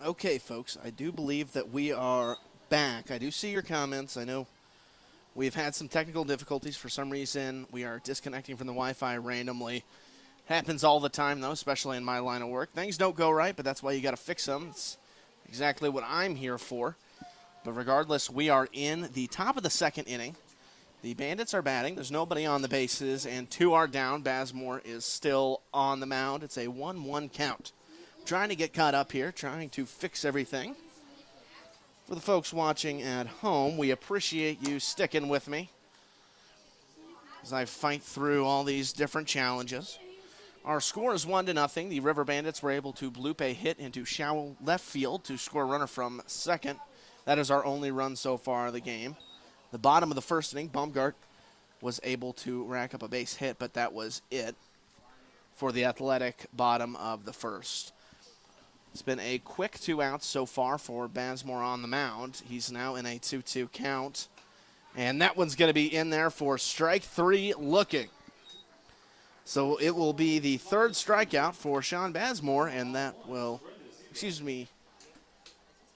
Okay, folks, I do believe that we are back. I do see your comments. I know we've had some technical difficulties for some reason. We are disconnecting from the Wi-Fi randomly. Happens all the time, though, especially in my line of work. Things don't go right, but that's why you got to fix them. It's exactly what I'm here for. But regardless, we are in the top of the second inning. The Bandits are batting. There's nobody on the bases, and two are down. Bazemore is still on the mound. It's a 1-1 count. Trying to get caught up here, trying to fix everything. For the folks watching at home, we appreciate you sticking with me as I fight through all these different challenges. Our score is 1-0. The River Bandits were able to bloop a hit into shallow left field to score a runner from second. That is our only run so far of the game. The bottom of the first inning, Baumgart was able to rack up a base hit, but that was it for the Athletic bottom of the first. It's been a quick 2 outs so far for Bazemore on the mound. He's now in a 2-2 count. And that one's going to be in there for strike 3 looking. So it will be the third strikeout for Sean Bazemore, and that will,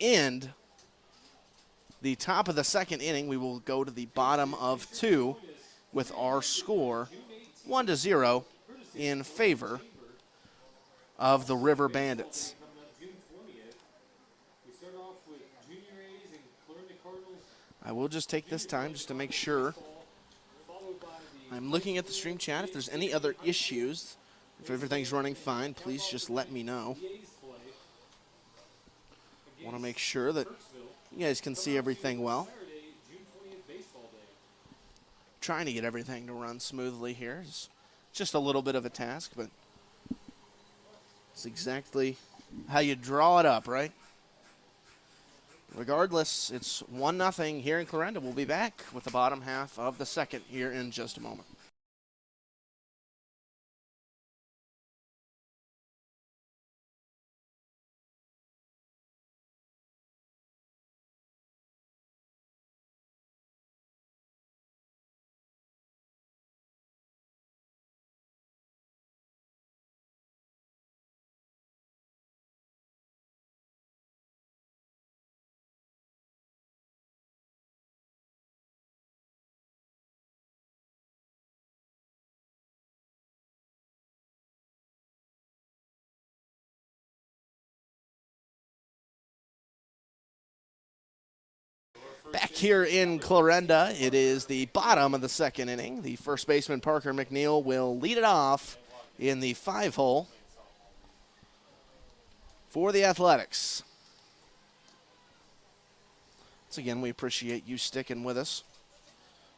end the top of the second inning. We will go to the bottom of 2 with our score 1-0 in favor of the River Bandits. I will just take this time just to make sure. I'm looking at the stream chat. If there's any other issues, if everything's running fine, please just let me know. I want to make sure that you guys can see everything well. Trying to get everything to run smoothly here. It's just a little bit of a task, but it's exactly how you draw it up, right? Regardless, it's 1-0 here in Clarinda. We'll be back with the bottom half of the second here in just a moment. Back here in Clarinda, it is the bottom of the second inning. The first baseman, Parker McNeil, will lead it off in the 5-hole for the Athletics. Once again, we appreciate you sticking with us.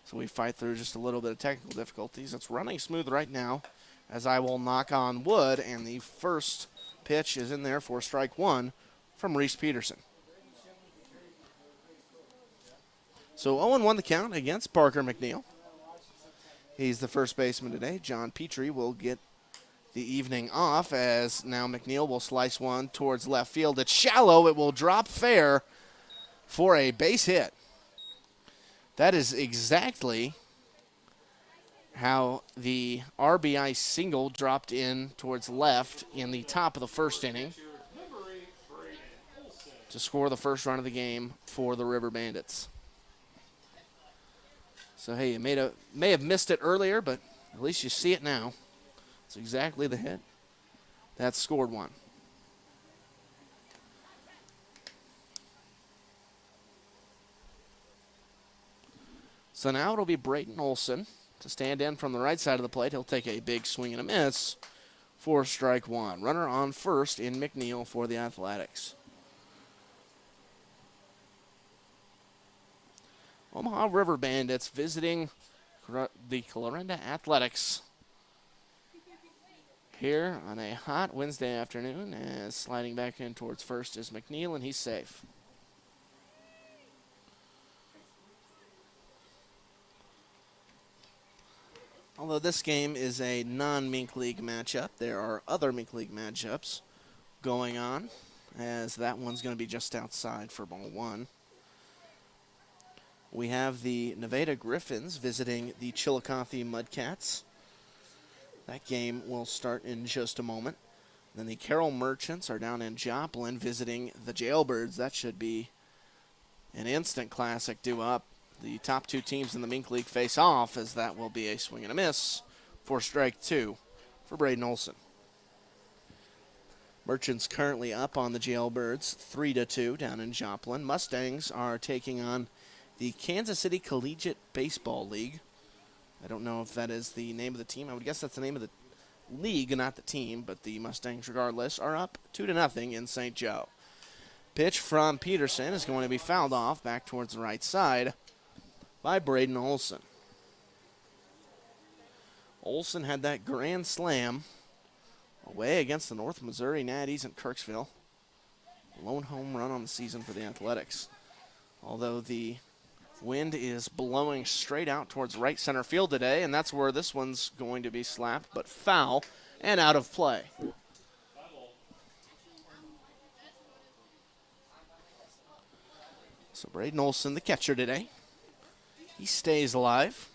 So we fight through just a little bit of technical difficulties. It's running smooth right now, as I will knock on wood, and the first pitch is in there for strike 1 from Reese Peterson. So 0-1 the count against Parker McNeil. He's the first baseman today. John Petrie will get the evening off, as now McNeil will slice one towards left field. It's shallow. It will drop fair for a base hit. That is exactly how the RBI single dropped in towards left in the top of the first inning to score the first run of the game for the River Bandits. So, hey, you may have missed it earlier, but at least you see it now. It's exactly the hit that scored one. So now it'll be Brayton Olson to stand in from the right side of the plate. He'll take a big swing and a miss for strike 1. Runner on first in McNeil for the Athletics. Omaha River Bandits visiting the Clarinda Athletics here on a hot Wednesday afternoon, as sliding back in towards first is McNeil, and he's safe. Although this game is a non-Mink League matchup, there are other Mink League matchups going on, as that one's going to be just outside for ball 1. We have the Nevada Griffins visiting the Chillicothe Mudcats. That game will start in just a moment. Then the Carroll Merchants are down in Joplin visiting the Jailbirds. That should be an instant classic due up. The top two teams in the Mink League face off, as that will be a swing and a miss for strike two for Braden Olson. Merchants currently up on the Jailbirds 3-2 down in Joplin. Mustangs are taking on the Kansas City Collegiate Baseball League. I don't know if that is the name of the team. I would guess that's the name of the league, not the team, but the Mustangs, regardless, are up 2-0 in St. Joe. Pitch from Peterson is going to be fouled off back towards the right side by Braden Olson. Olson had that grand slam away against the North Missouri Natties in Kirksville. Lone home run on the season for the Athletics. Although the wind is blowing straight out towards right center field today, and that's where this one's going to be slapped, but foul and out of play. So Braden Olson, the catcher today, he stays alive.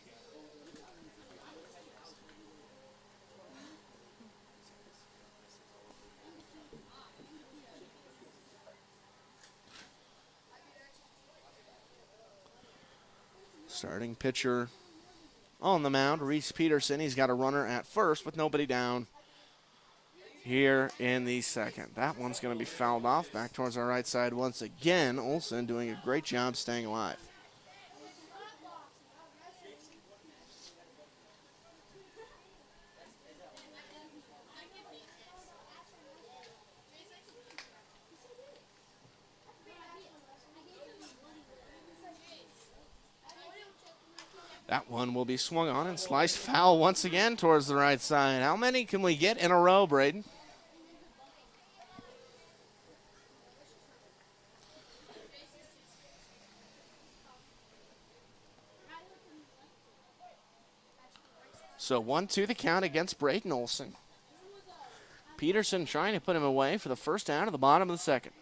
Starting pitcher on the mound, Reese Peterson. He's got a runner at first with nobody down here in the second. That one's going to be fouled off back towards our right side once again. Olson doing a great job staying alive. That one will be swung on and sliced foul once again towards the right side. How many can we get in a row, Braden? So 1-2 the count against Braden Olson. Peterson trying to put him away for the first out of the bottom of the second.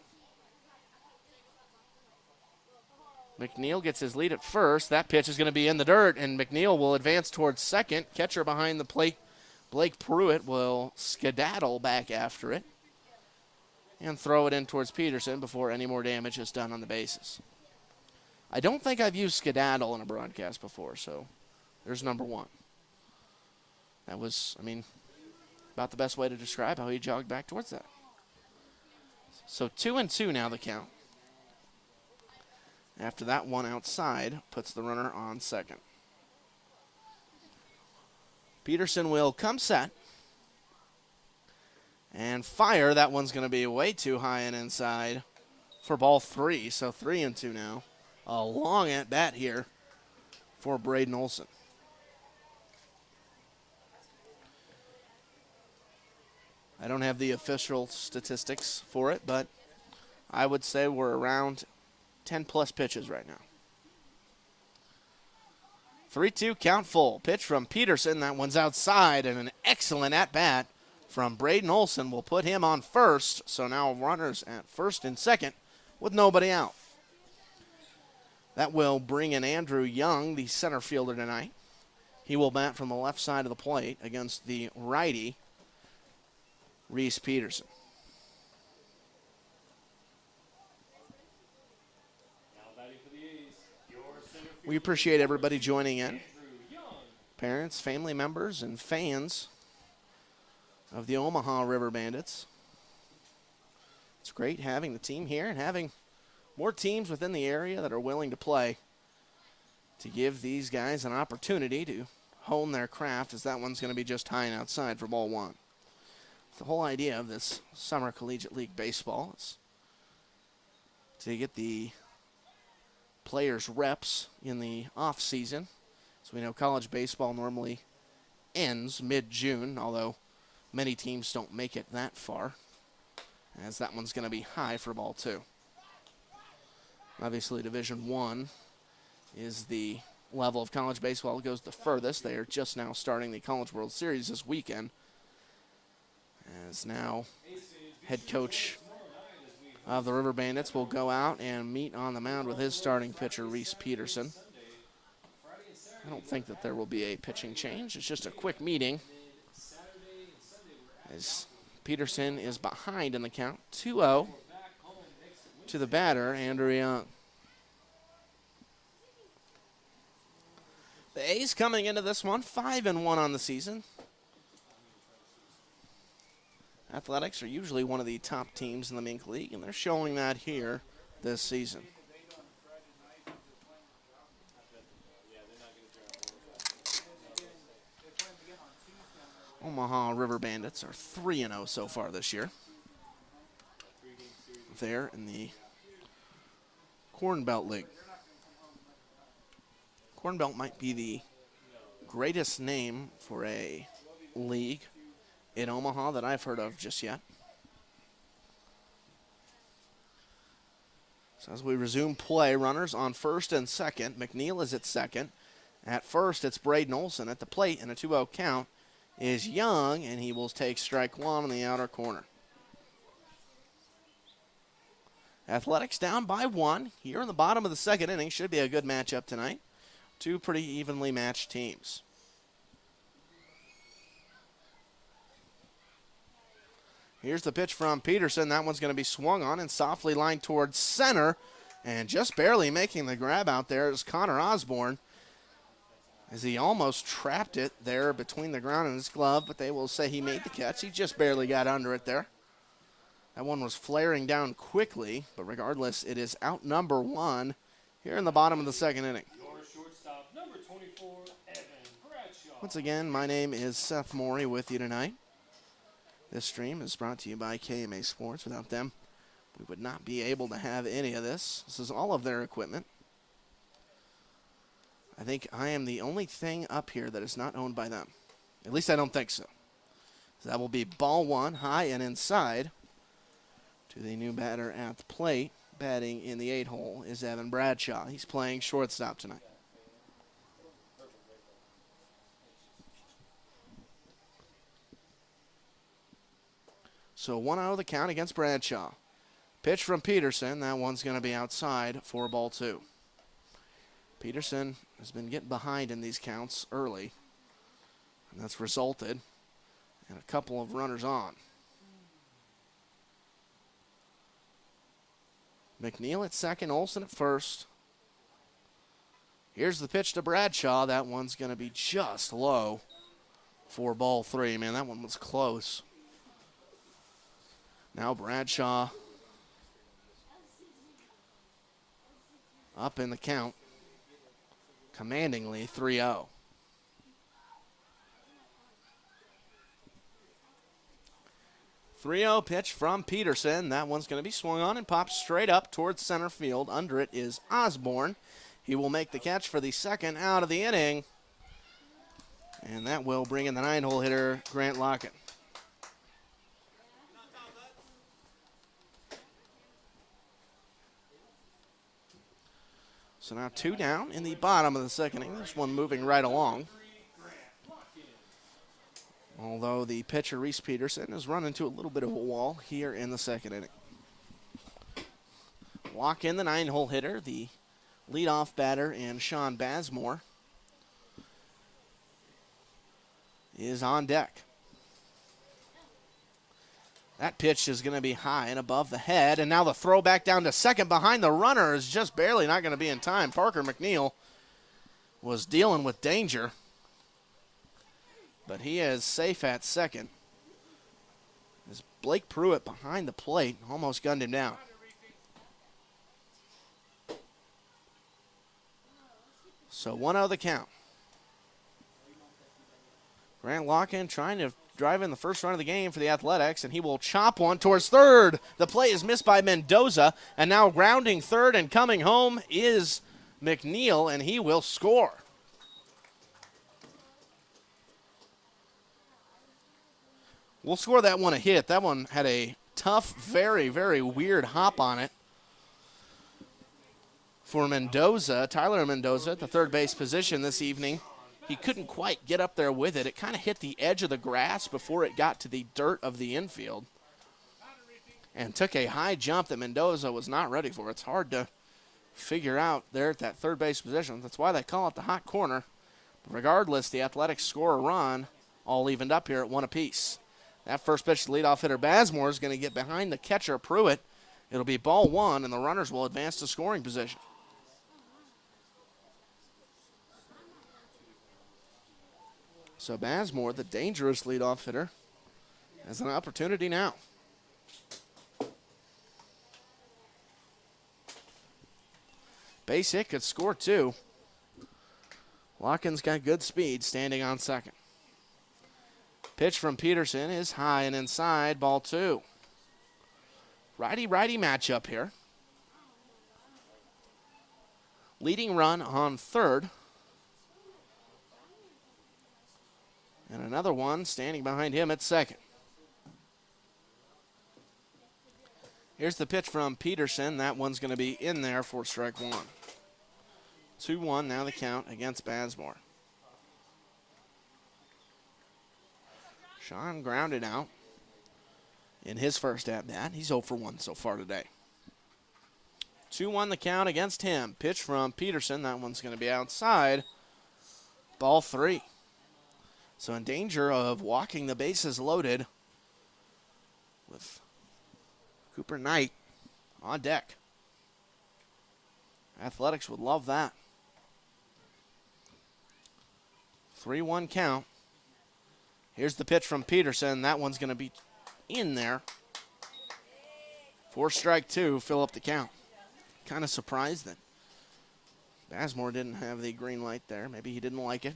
McNeil gets his lead at first. That pitch is going to be in the dirt, and McNeil will advance towards second. Catcher behind the plate, Blake Pruitt, will skedaddle back after it and throw it in towards Peterson before any more damage is done on the bases. I don't think I've used skedaddle in a broadcast before, so there's number one. That was, about the best way to describe how he jogged back towards that. So 2-2 now the count. After that one outside, puts the runner on second. Peterson will come set and fire. That one's going to be way too high and inside for ball three. So 3-2 now. A long at bat here for Braden Olson. I don't have the official statistics for it, but I would say we're around 10-plus pitches right now. 3-2 count full. Pitch from Peterson. That one's outside, and an excellent at-bat from Braden Olson will put him on first. So now runners at first and second with nobody out. That will bring in Andrew Young, the center fielder tonight. He will bat from the left side of the plate against the righty, Reese Peterson. We appreciate everybody joining in. Parents, family members, and fans of the Omaha River Bandits. It's great having the team here and having more teams within the area that are willing to play to give these guys an opportunity to hone their craft, as that one's going to be just high and outside for ball one. The whole idea of this Summer Collegiate League Baseball is to get the players reps in the off season. So we know college baseball normally ends mid-June, although many teams don't make it that far, as that one's going to be high for ball two. Obviously Division I is the level of college baseball that goes the furthest. They are just now starting the College World Series this weekend, as now head coach of the River Bandits will go out and meet on the mound with his starting pitcher, Reese Peterson. I don't think that there will be a pitching change. It's just a quick meeting, as Peterson is behind in the count, 2-0 to the batter, Andrew Young. The A's coming into this one 5-1 on the season. Athletics are usually one of the top teams in the Mink League, and they're showing that here this season. Omaha River Bandits are 3-0 so far this year. They're in the Corn Belt League. Corn Belt might be the greatest name for a league in Omaha that I've heard of just yet. So as we resume play, runners on first and second. McNeil is at second. At first, it's Braden Olson. At the plate in a 2-0 count is Young, and he will take strike one in the outer corner. Athletics down by 1 here in the bottom of the second inning. Should be a good matchup tonight. Two pretty evenly matched teams. Here's the pitch from Peterson. That one's going to be swung on and softly lined towards center. And just barely making the grab out there is Connor Osborne, as he almost trapped it there between the ground and his glove, but they will say he made the catch. He just barely got under it there. That one was flaring down quickly, but regardless, it is out number 1 here in the bottom of the second inning. Number 24, Evan Bradshaw. Once again, my name is Seth Morey with you tonight. This stream is brought to you by KMA Sports. Without them, we would not be able to have any of this. This is all of their equipment. I think I am the only thing up here that is not owned by them. At least I don't think so. So that will be ball 1, high and inside. To the new batter at the plate. Batting in the 8-hole is Evan Bradshaw. He's playing shortstop tonight. So 1-0 the count against Bradshaw. Pitch from Peterson. That one's going to be outside for ball 2. Peterson has been getting behind in these counts early, and that's resulted in a couple of runners on. McNeil at second, Olson at first. Here's the pitch to Bradshaw. That one's going to be just low for ball 3. Man, that one was close. Now Bradshaw up in the count, commandingly 3-0. Pitch from Peterson. That one's going to be swung on and popped straight up towards center field. Under it is Osborne. He will make the catch for the second out of the inning. And that will bring in the 9-hole hitter, Grant Lockett. So now 2 down in the bottom of the second inning. This one moving right along. Although the pitcher, Reese Peterson, has run into a little bit of a wall here in the second inning. Walk in the 9-hole hitter, the leadoff batter, and Sean Bazmore is on deck. That pitch is going to be high and above the head, and now the throw back down to second behind the runner is just barely not going to be in time. Parker McNeil was dealing with danger, but he is safe at second. As Blake Pruitt behind the plate almost gunned him down. So 1-0 the count. Grant Locken trying to drive in the first run of the game for the Athletics, and he will chop one towards third. The play is missed by Mendoza, and now grounding third and coming home is McNeil, and he will score. We'll score that one a hit. That one had a tough, very, very weird hop on it for Mendoza. Tyler Mendoza at the third base position this evening. He couldn't quite get up there with it. It kind of hit the edge of the grass before it got to the dirt of the infield and took a high jump that Mendoza was not ready for. It's hard to figure out there at that third base position. That's why they call it the hot corner. But regardless, the Athletics score a run, all evened up here at 1 apiece. That first pitch to leadoff hitter Bazemore is going to get behind the catcher Pruitt. It'll be ball one, and the runners will advance to scoring position. So Bazemore, the dangerous leadoff hitter, has an opportunity now. Base hit could score two. Watkins got good speed standing on second. Pitch from Peterson is high and inside, ball two. Righty-righty matchup here. Leading run on third. And another one standing behind him at second. Here's the pitch from Peterson. That one's going to be in there for strike one. 2-1 now the count against Bazemore. Sean grounded out in his first at-bat. He's 0 for 1 so far today. 2-1 the count against him. Pitch from Peterson. That one's going to be outside. Ball three. So in danger of walking the bases loaded with Cooper Knight on deck. Athletics would love that. 3-1 count. Here's the pitch from Peterson. That one's going to be in there. For strike two, fill up the count. Kind of surprised that Bazemore didn't have the green light there. Maybe he didn't like it.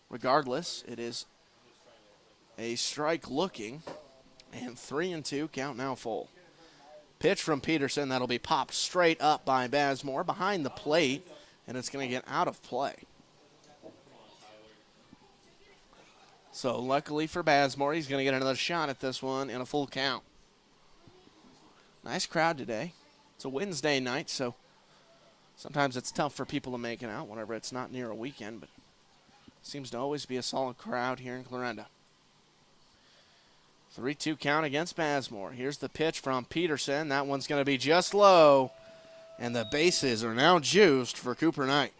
Regardless, it is a strike looking, and 3-2, count now full. Pitch from Peterson, that'll be popped straight up by Bazemore behind the plate, and it's going to get out of play. So luckily for Bazemore, he's going to get another shot at this one in a full count. Nice crowd today. It's a Wednesday night, so sometimes it's tough for people to make it out whenever it's not near a weekend, but seems to always be a solid crowd here in Clarinda. 3-2 count against Bazemore. Here's the pitch from Peterson. That one's going to be just low, and the bases are now juiced for Cooper Knight.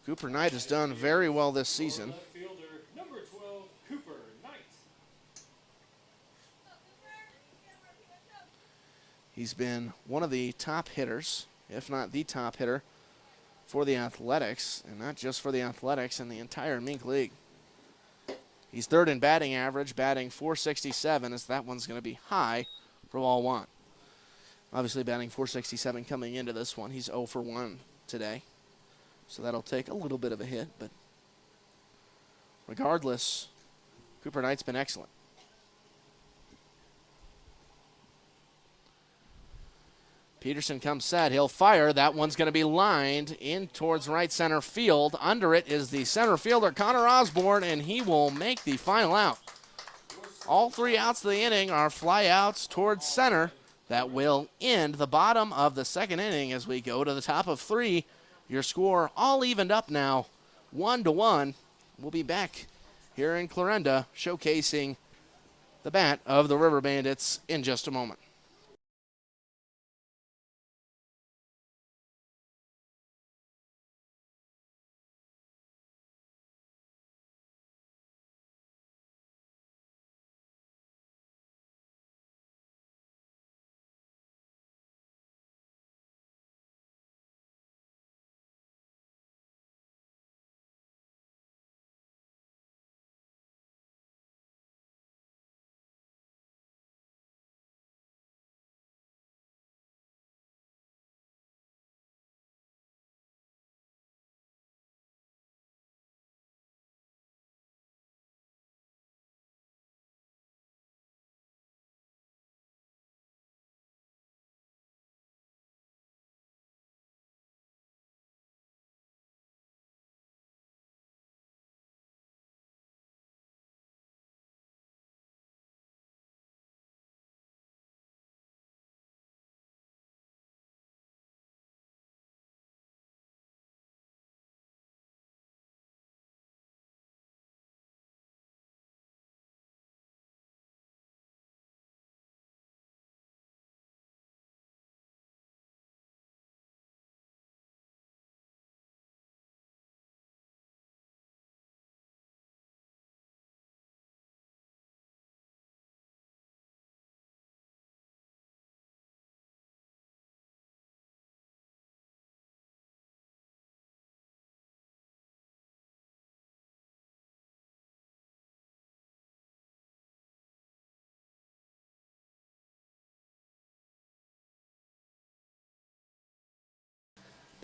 Cooper Knight has done very well this season. Left fielder, number 12, Cooper Knight. He's been one of the top hitters, if not the top hitter, for the Athletics, and not just for the Athletics, in the entire Mink League. He's third in batting average, batting .467, as that one's going to be high for ball one. Obviously batting .467 coming into this one. He's 0 for 1 today, so that'll take a little bit of a hit, but regardless, Cooper Knight's been excellent. Peterson comes set. He'll fire. That one's going to be lined in towards right center field. Under it is the center fielder, Connor Osborne, and he will make the final out. All three outs of the inning are fly outs towards center. That will end the bottom of the second inning as we go to the top of three. Your score all evened up now, 1-1. We'll be back here in Clarinda showcasing the bat of the River Bandits in just a moment.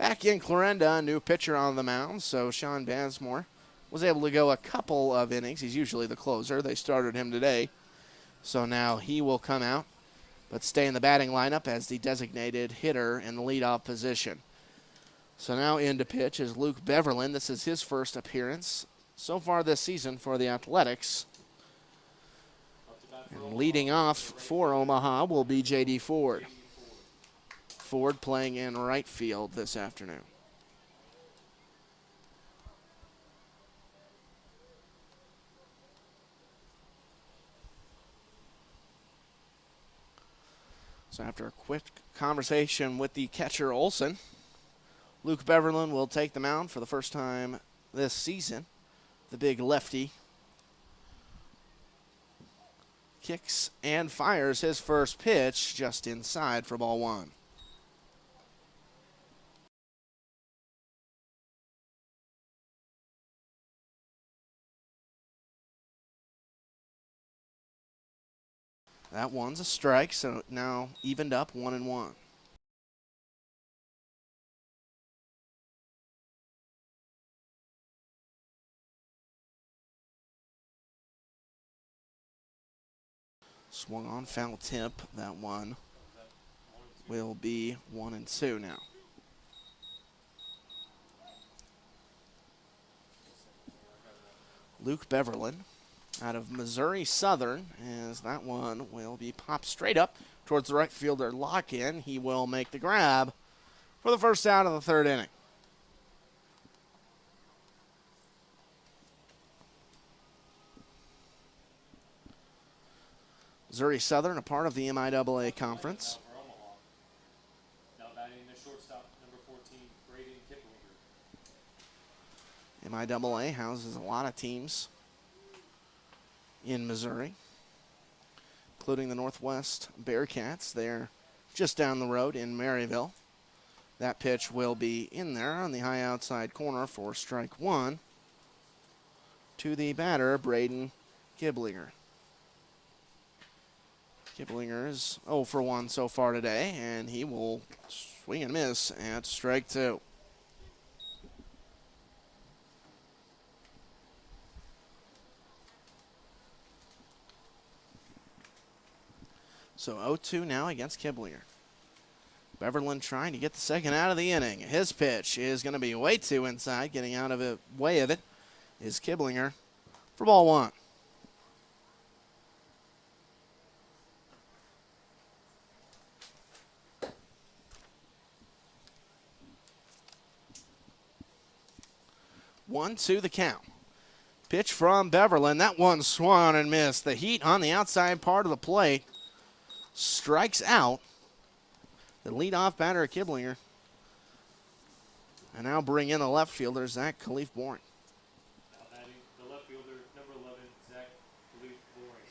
Back in Clarinda, a new pitcher on the mound, so Sean Bansmore was able to go a couple of innings. He's usually the closer. They started him today, so now he will come out, but stay in the batting lineup as the designated hitter in the leadoff position. So now in to pitch is Luke Beverlin. This is his first appearance so far this season for the Athletics. And leading off for Omaha will be J.D. Ford. Ford playing in right field this afternoon. So after a quick conversation with the catcher Olson, Luke Beverlin will take the mound for the first time this season. The big lefty kicks and fires his first pitch just inside for ball one. That one's a strike, so now evened up 1-1. Swung on, foul tip. That one will be 1-2 now. Luke Beverlin out of Missouri Southern, as that one will be popped straight up towards the right fielder lock-in. He will make the grab for the first out of the third inning. Missouri Southern, a part of the MIAA conference. Now batting the shortstop, number 14, Braden Kiplinger. MIAA houses a lot of teams in Missouri, including the Northwest Bearcats. They're just down the road in Maryville. That pitch will be in there on the high outside corner for strike one to the batter, Braden Kiplinger. Kiplinger is 0 for 1 so far today, and he will swing and miss at strike two. So 0-2 now against Kiplinger. Beverlin trying to get the second out of the inning. His pitch is going to be way too inside. Getting out of the way of it is Kiplinger for ball one. One, two, the count. Pitch from Beverlin. That one swung and missed. The heat on the outside part of the plate. Strikes out the leadoff batter, Kiplinger. And now bring in the left fielder, Zach Khalif-Boring. Now batting the left fielder, number 11, Zach Khalif-Boring.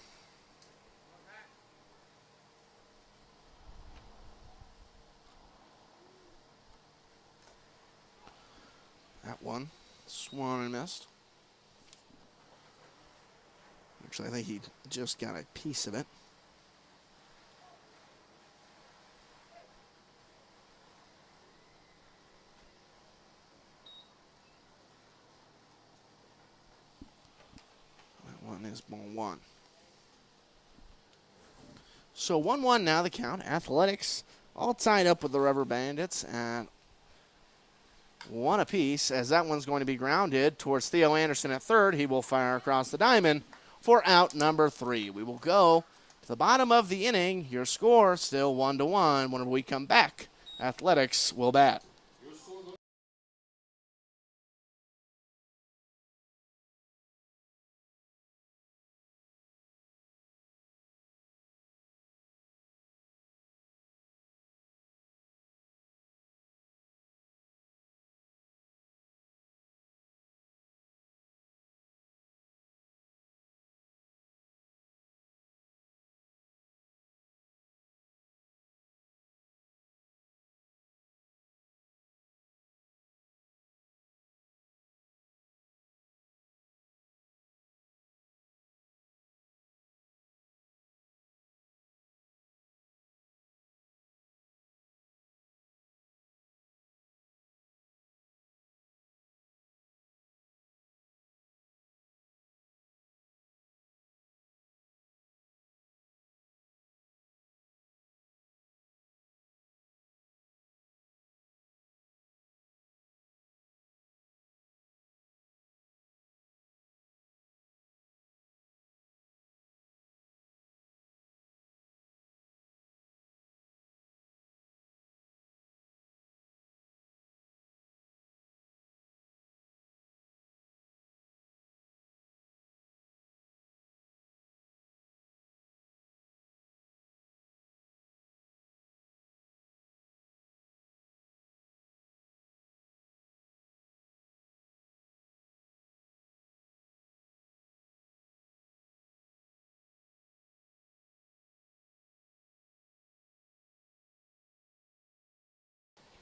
That one swung and missed. Actually, I think he just got a piece of it. That one is ball one. So 1-1 now the count. Athletics all tied up with the Rubber Bandits at one apiece, as that one's going to be grounded towards Theo Anderson at third. He will fire across the diamond for out number 3. We will go to the bottom of the inning. Your score still 1-1. Whenever we come back, Athletics will bat.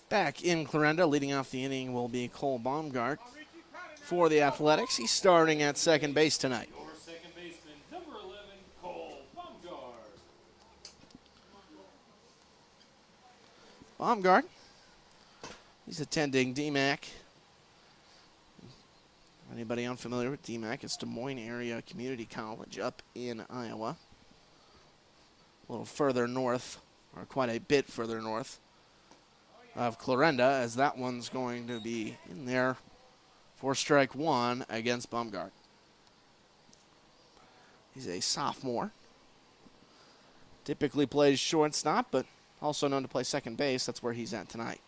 Back in Clarinda, leading off the inning will be Cole Baumgart for the Athletics. He's starting at second base tonight. Your second baseman, number 11, Cole Baumgart. Baumgart, he's attending DMAC. Anybody unfamiliar with DMAC? It's Des Moines Area Community College up in Iowa. A little further north, or quite a bit further north of Clarinda, as that one's going to be in there for strike one against Baumgart. He's a sophomore. Typically plays shortstop, but also known to play second base. That's where he's at tonight.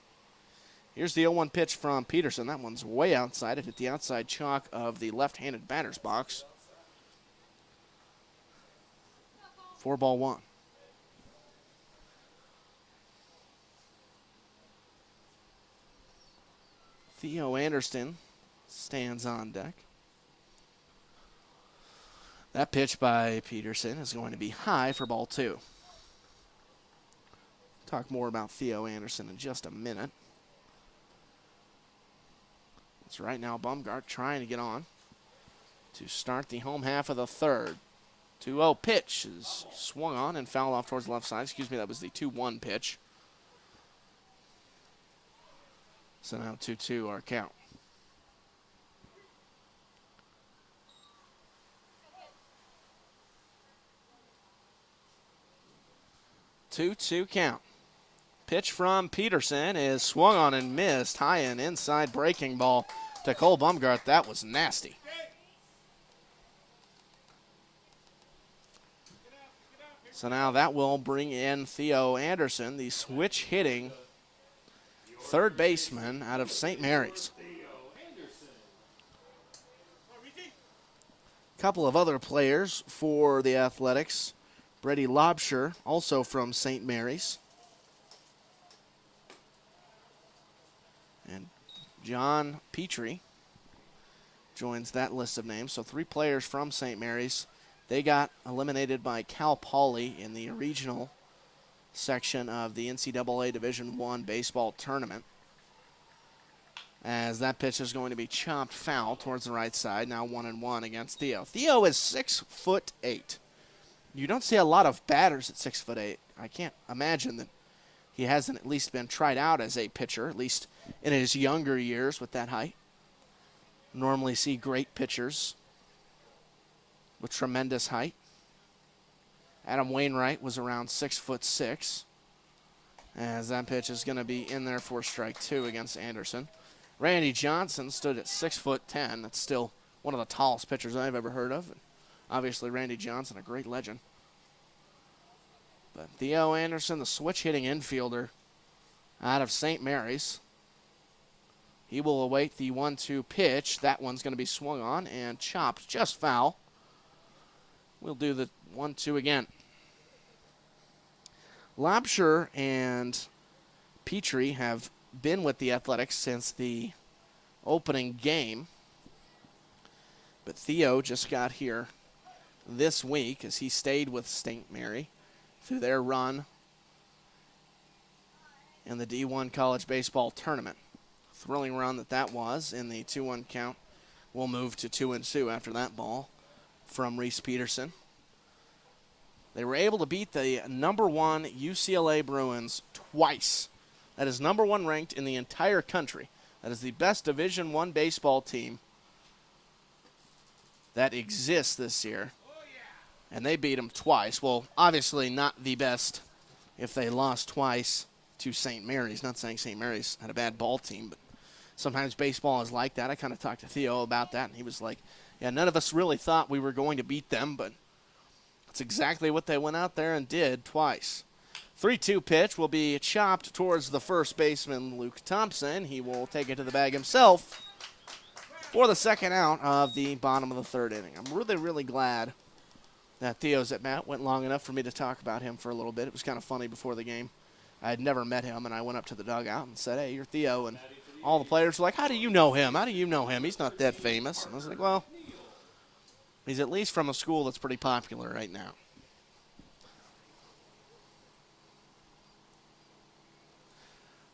Here's the 0-1 pitch from Peterson. That one's way outside. It hit the outside chalk of the left-handed batter's box. 4-1. Theo Anderson stands on deck. That pitch by Peterson is going to be high for ball two. Talk more about Theo Anderson in just a minute. It's right now Baumgart trying to get on to start the home half of the third. 2-0 pitch is swung on and fouled off towards the left side. Excuse me, that was the 2-1 pitch. So now 2-2 our count. Two count. Pitch from Peterson is swung on and missed. High and inside breaking ball to Cole Baumgart. That was nasty. So now that will bring in Theo Anderson, the switch hitting third baseman out of St. Mary's. A couple of other players for the Athletics. Brady Lobsher, also from St. Mary's. And John Petrie joins that list of names. So 3 players from St. Mary's. They got eliminated by Cal Poly in the regional section of the NCAA Division I baseball tournament. As that pitch is going to be chopped foul towards the right side. Now 1-1 against Theo. Theo is 6'8". You don't see a lot of batters at 6'8". I can't imagine that he hasn't at least been tried out as a pitcher, at least in his younger years with that height. Normally see great pitchers with tremendous height. Adam Wainwright was around 6'6", as that pitch is going to be in there for strike two against Anderson. Randy Johnson stood at 6'10". That's still one of the tallest pitchers I've ever heard of. And obviously, Randy Johnson, a great legend. But Theo Anderson, the switch-hitting infielder out of St. Mary's. He will await the 1-2 pitch. That one's going to be swung on and chopped just foul. We'll do the 1-2 again. Lobsher and Petrie have been with the Athletics since the opening game. But Theo just got here this week as he stayed with St. Mary through their run in the D1 college baseball tournament. Thrilling run that was in the 2-1 count. We'll move to 2-2 after that ball from Reese Peterson. They were able to beat the number 1 UCLA Bruins twice. That is number 1 ranked in the entire country. That is the best Division I baseball team that exists this year. And they beat them twice. Well, obviously not the best if they lost twice to St. Mary's. Not saying St. Mary's had a bad ball team, but sometimes baseball is like that. I kind of talked to Theo about that, and he was like, yeah, none of us really thought we were going to beat them, but that's exactly what they went out there and did twice. 3-2 pitch will be chopped towards the first baseman, Luke Thompson. He will take it to the bag himself for the second out of the bottom of the third inning. I'm really, really glad that Theo's at bat. Went long enough for me to talk about him for a little bit. It was kind of funny before the game. I had never met him, and I went up to the dugout and said, hey, you're Theo. And all the players were like, how do you know him? How do you know him? He's not that famous. And I was like, well, he's at least from a school that's pretty popular right now.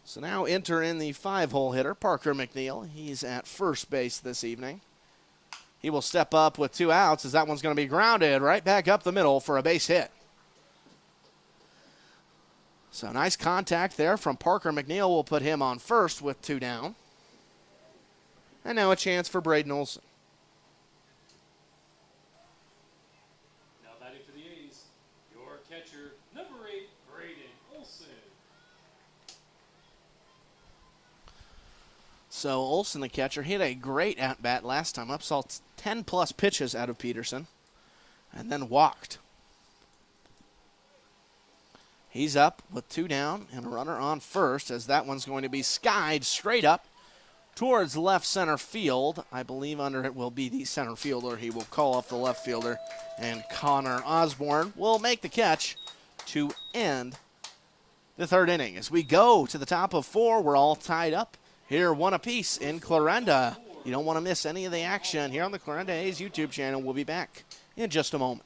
So now enter in the 5-hole hitter, Parker McNeil. He's at first base this evening. He will step up with 2 outs as that one's going to be grounded right back up the middle for a base hit. So nice contact there from Parker McNeil. Will put him on first with 2 down. And now a chance for Braden Olson. Now batting for the A's, your catcher, number 8, Braden Olson. So Olson, the catcher, hit a great at-bat last time up. Saw 10-plus pitches out of Peterson and then walked. He's up with 2 down and a runner on first as that one's going to be skied straight up towards left center field. I believe under it will be the center fielder. He will call off the left fielder, and Connor Osborne will make the catch to end the 3rd inning. As we go to the top of 4, we're all tied up here, 1 apiece in Clarinda. You don't want to miss any of the action here on the Clarinda A's YouTube channel. We'll be back in just a moment.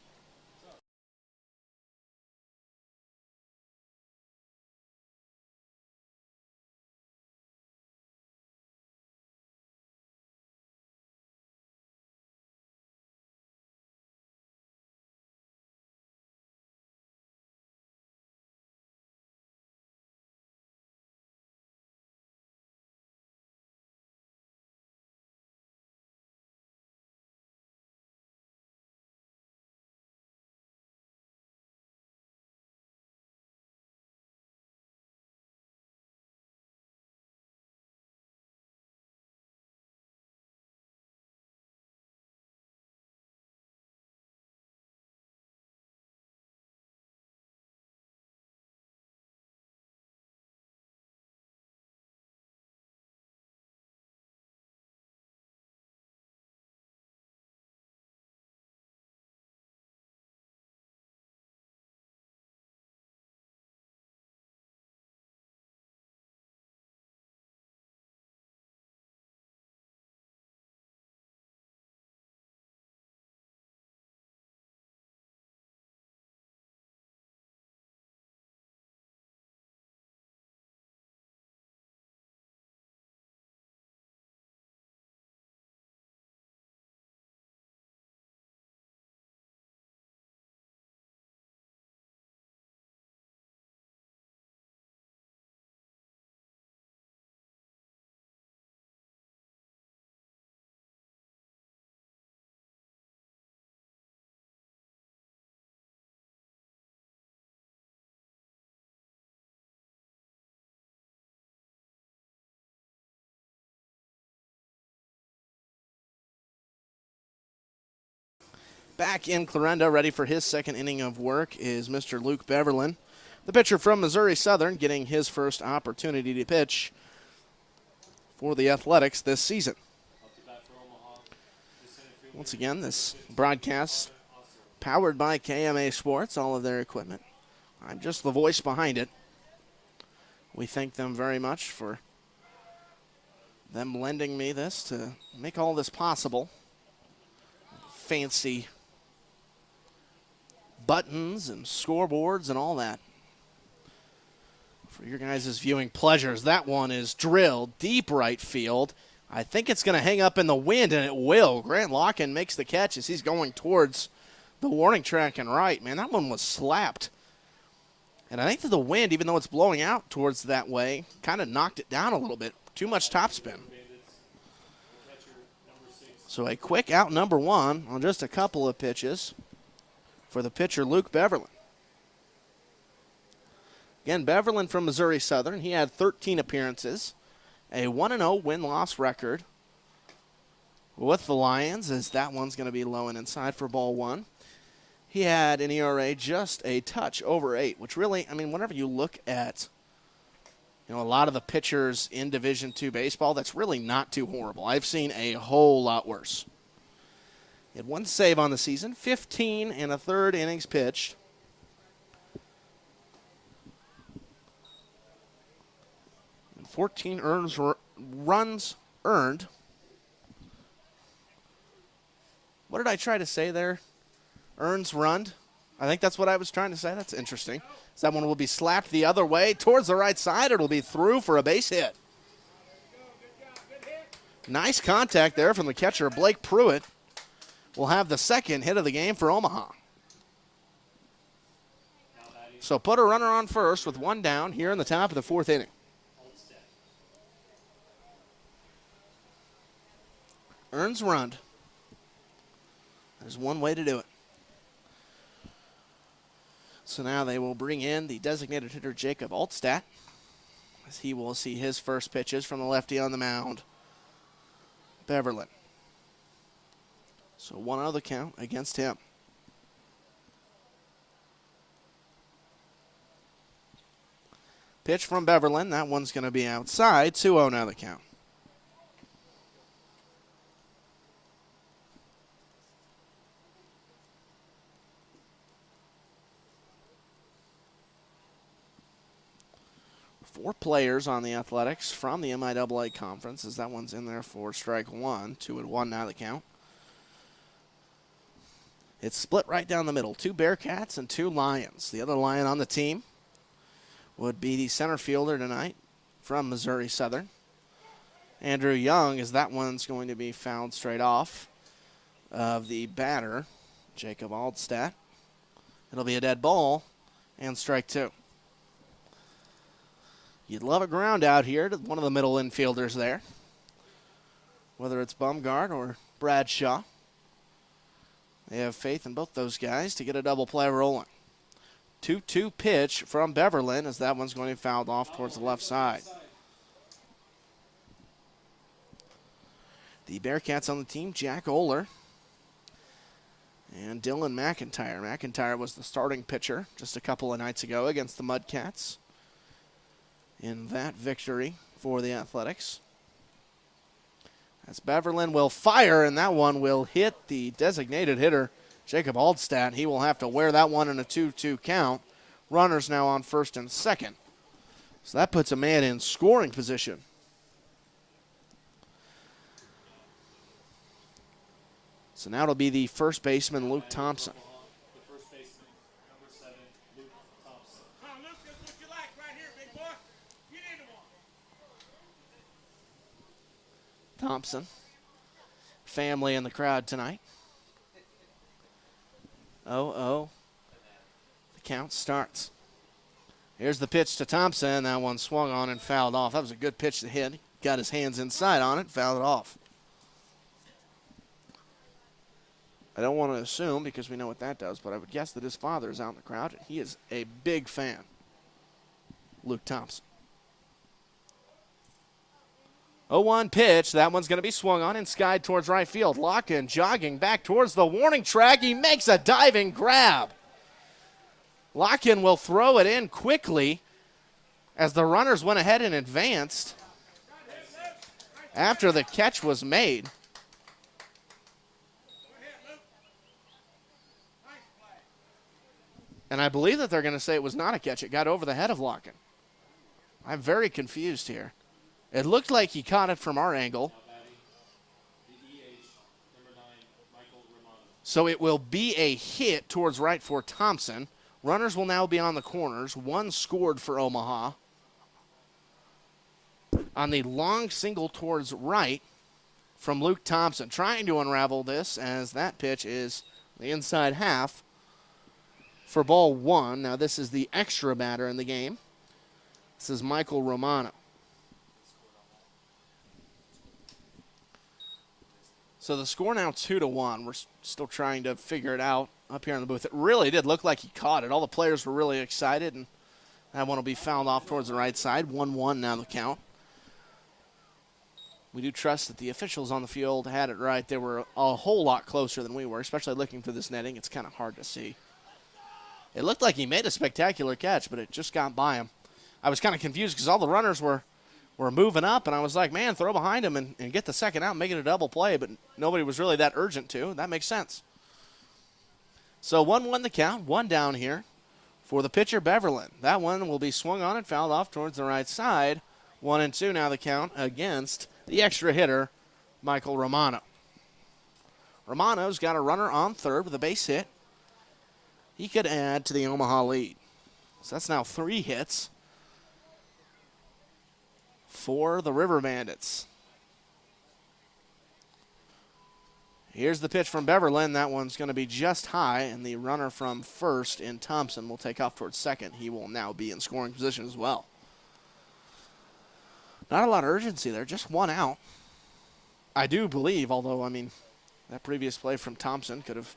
Back in Clarinda, ready for his 2nd inning of work, is Mr. Luke Beverlin, the pitcher from Missouri Southern, getting his first opportunity to pitch for the Athletics this season. Once again, this broadcast powered by KMA Sports, all of their equipment. I'm just the voice behind it. We thank them very much for them lending me this to make all this possible. Fancy buttons and scoreboards and all that for your guys' viewing pleasures. That one is drilled deep right field. I think it's going to hang up in the wind, and it will. Grant Locken makes the catch as he's going towards the warning track and right. Man, that one was slapped. And I think that the wind, even though it's blowing out towards that way, kind of knocked it down a little bit. Too much topspin. So a quick out number 1 on just a couple of pitches for the pitcher, Luke Beverlin. Again, Beverlin from Missouri Southern. He had 13 appearances, a 1-0 win-loss record with the Lions, as that one's going to be low and inside for ball 1. He had an ERA just a touch over 8, which really, I mean, whenever you look at a lot of the pitchers in Division II baseball, that's really not too horrible. I've seen a whole lot worse. He had 1 save on the season, 15 and a third innings pitched. And 14 runs earned. What did I try to say there? Earns run? I think that's what I was trying to say. That's interesting. So that one will be slapped the other way towards the right side. It'll be through for a base hit. Nice contact there from the catcher, Blake Pruitt. Will have the second hit of the game for Omaha. So put a runner on first with one down here in the top of the fourth inning. Earns run. There's one way to do it. So now they will bring in the designated hitter Jacob Altstadt, as he will see his first pitches from the lefty on the mound, Beverlin. So 1-0 the count against him. Pitch from Beverlin. That one's going to be outside. 2-0 now the count. Four players on the Athletics from the MIAA conference, as that one's in there for strike one. 2-1 now the count. It's split right down the middle. 2 Bearcats and 2 Lions. The other Lion on the team would be the center fielder tonight from Missouri Southern, Andrew Young, as that one's going to be fouled straight off of the batter, Jacob Altstadt. It'll be a dead ball and strike 2. You'd love a ground out here to one of the middle infielders there, whether it's Bumgard or Bradshaw. They have faith in both those guys to get a double play rolling. 2-2 pitch from Beverlin, as that one's going to be fouled off towards the left side. The Bearcats on the team, Jack Oler and Dylan McIntyre. McIntyre was the starting pitcher just a couple of nights ago against the Mudcats in that victory for the Athletics. As Beverlin will fire, and that one will hit the designated hitter, Jacob Altstadt. He will have to wear that one in a 2-2 count. Runners now on first and second. So that puts a man in scoring position. So now it'll be the first baseman, Luke Thompson. The first baseman, number 7, Luke Thompson. Come on, Luke, that's what you like right here, big boy. Get into one. Thompson. Family in the crowd tonight. 0-0. The count starts. Here's the pitch to Thompson. That one swung on and fouled off. That was a good pitch to hit. Got his hands inside on it, fouled it off. I don't want to assume, because we know what that does, but I would guess that his father is out in the crowd. He is a big fan, Luke Thompson. 0-1 pitch. That one's going to be swung on and skied towards right field. Locken jogging back towards the warning track. He makes a diving grab. Locken will throw it in quickly as the runners went ahead and advanced after the catch was made. And I believe that they're going to say it was not a catch. It got over the head of Locken. I'm very confused here. It looked like he caught it from our angle. So it will be a hit towards right for Thompson. Runners will now be on the corners. One scored for Omaha. On the long single towards right from Luke Thompson. Trying to unravel this, as that pitch is the inside half for ball 1. Now this is the extra batter in the game. This is Michael Romano. So the score now 2-1. We're still trying to figure it out up here in the booth. It really did look like he caught it. All the players were really excited, and that one will be fouled off towards the right side. 1-1 now the count. We do trust that the officials on the field had it right. They were a whole lot closer than we were, especially looking for this netting. It's kind of hard to see. It looked like he made a spectacular catch, but it just got by him. I was kind of confused because all the runners were moving up, and I was like, man, throw behind him and get the second out and make it a double play, but nobody was really that urgent to. That makes sense. So 1-1 the count, one down here for the pitcher, Beverlin. That one will be swung on and fouled off towards the right side. 1-2 now the count against the extra hitter, Michael Romano. Romano's got a runner on third with a base hit. he could add to the Omaha lead. So that's now 3 hits for the River Bandits. Here's the pitch from Beverland. That one's going to be just high, and the runner from first in Thompson will take off towards second. He will now be in scoring position as well. Not a lot of urgency there, just 1 out. I do believe, although, I mean, that previous play from Thompson could have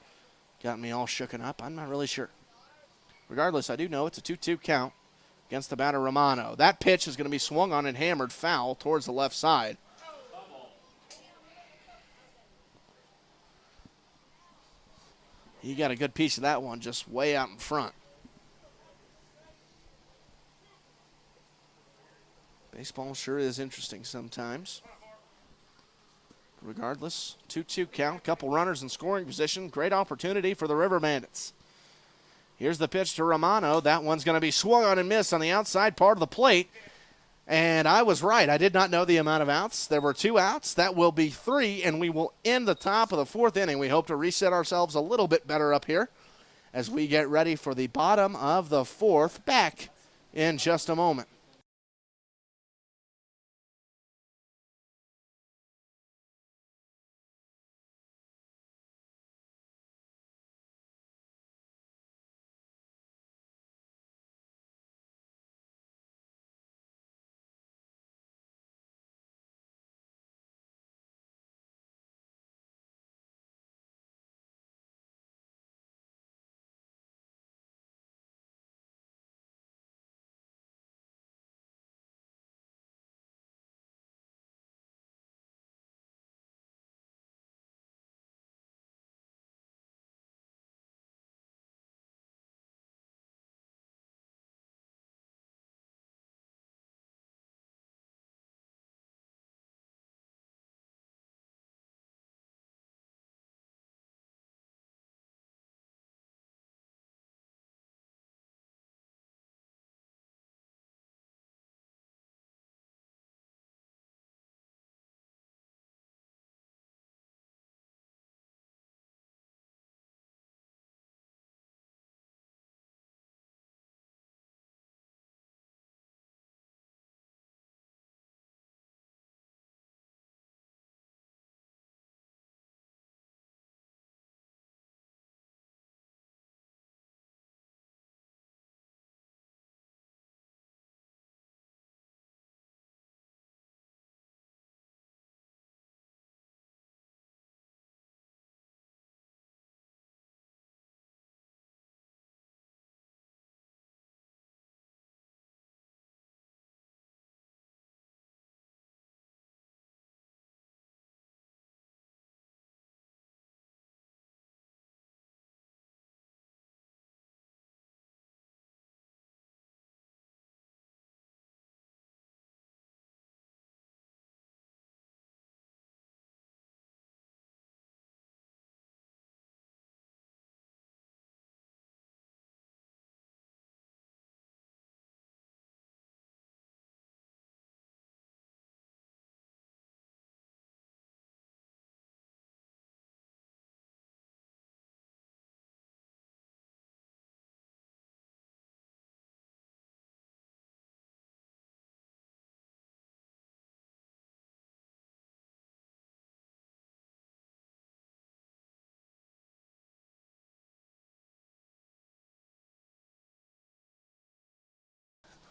gotten me all shooken up. I'm not really sure. Regardless, I do know it's a 2-2 count against the batter Romano. That pitch is going to be swung on and hammered foul towards the left side. He got a good piece of that one just way out in front. Baseball sure is interesting sometimes. Regardless, 2-2 count, couple runners in scoring position. Great opportunity for the River Bandits. Here's the pitch to Romano. That one's going to be swung on and missed on the outside part of the plate. And I was right. I did not know the amount of outs. There were 2 outs. That will be 3, and we will end the top of the 4th inning. We hope to reset ourselves a little bit better up here as we get ready for the bottom of the 4th. Back in just a moment.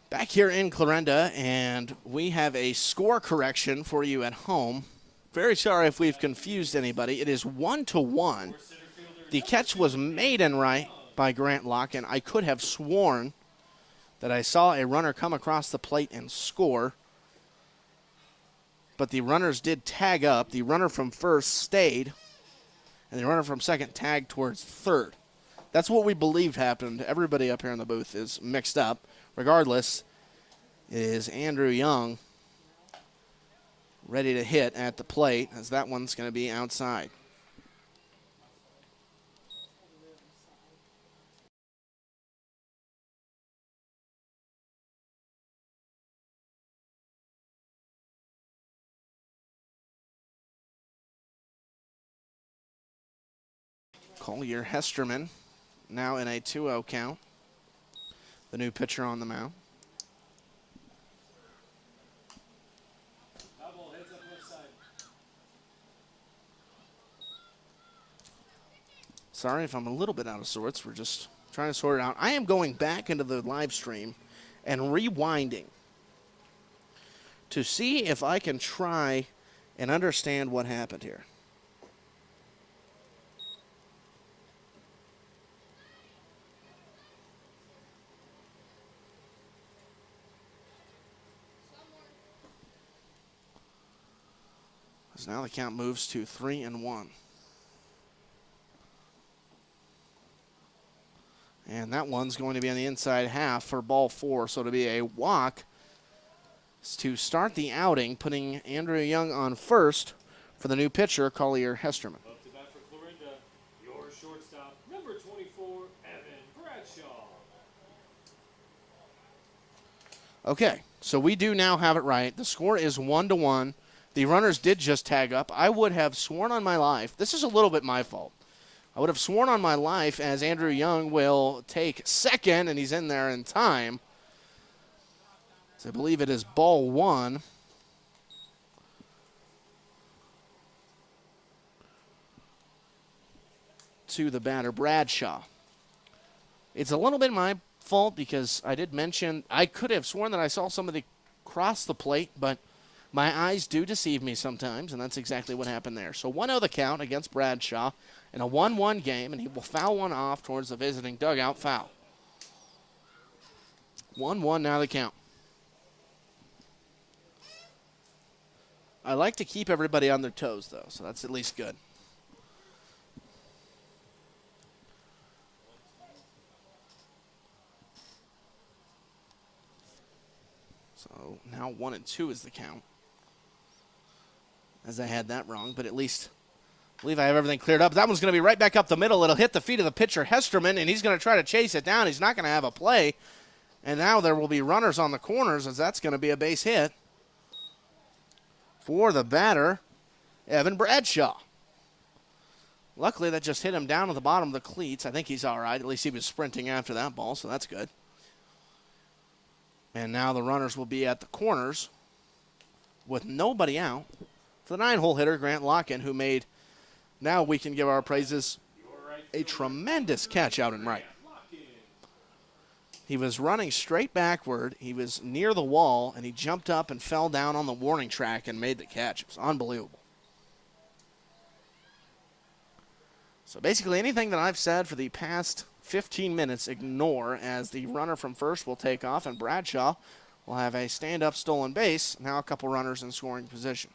Back here in Clarinda, and we have a score correction for you at home. Very sorry if we've confused anybody. It is 1-1. The catch was made and right by Grant Locke, and I could have sworn that I saw a runner come across the plate and score. But the runners did tag up. The runner from first stayed, and the runner from second tagged towards third. That's what we believed happened. Everybody up here in the booth is mixed up. Regardless, it is Andrew Young ready to hit at the plate, as that one's going to be outside. Collier Hesterman now in a 2-0 count. The new pitcher on the mound. Foul ball heads up left side. Sorry if I'm a little bit out of sorts. We're just trying to sort it out. I am going back into the live stream and rewinding to see if I can try and understand what happened here. Because now the count moves to 3-1. And that one's going to be on the inside half for ball 4. So to be a walk to start the outing, putting Andrew Young on first for the new pitcher, Collier Hesterman. Up to bat for Clarinda, your shortstop, number 24, Evan Bradshaw. Okay, so we do now have it right. The score is 1-1. The runners did just tag up. I would have sworn on my life, this is a little bit my fault. I would have sworn on my life as Andrew Young will take second, and he's in there in time. So I believe it is ball 1. To the batter, Bradshaw. It's a little bit my fault because I did mention I could have sworn that I saw somebody cross the plate, but my eyes do deceive me sometimes, and that's exactly what happened there. So 1-0 the count against Bradshaw in a 1-1 game, and he will foul one off towards the visiting dugout foul. 1-1 now the count. I like to keep everybody on their toes, though, so that's at least good. So now 1-2 is the count. As I had that wrong, but at least I believe I have everything cleared up. That one's going to be right back up the middle. It'll hit the feet of the pitcher, Hesterman, and he's going to try to chase it down. He's not going to have a play. And now there will be runners on the corners as that's going to be a base hit for the batter, Evan Bradshaw. Luckily, that just hit him down at the bottom of the cleats. I think he's all right. At least he was sprinting after that ball, so that's good. And now the runners will be at the corners with nobody out for the 9-hole hitter, Grant Locken, who made, now we can give our praises, a tremendous catch out and right. He was running straight backward. He was near the wall, and he jumped up and fell down on the warning track and made the catch. It was unbelievable. So basically anything that I've said for the past 15 minutes, ignore, as the runner from first will take off, and Bradshaw will have a stand-up stolen base. Now a couple runners in scoring position.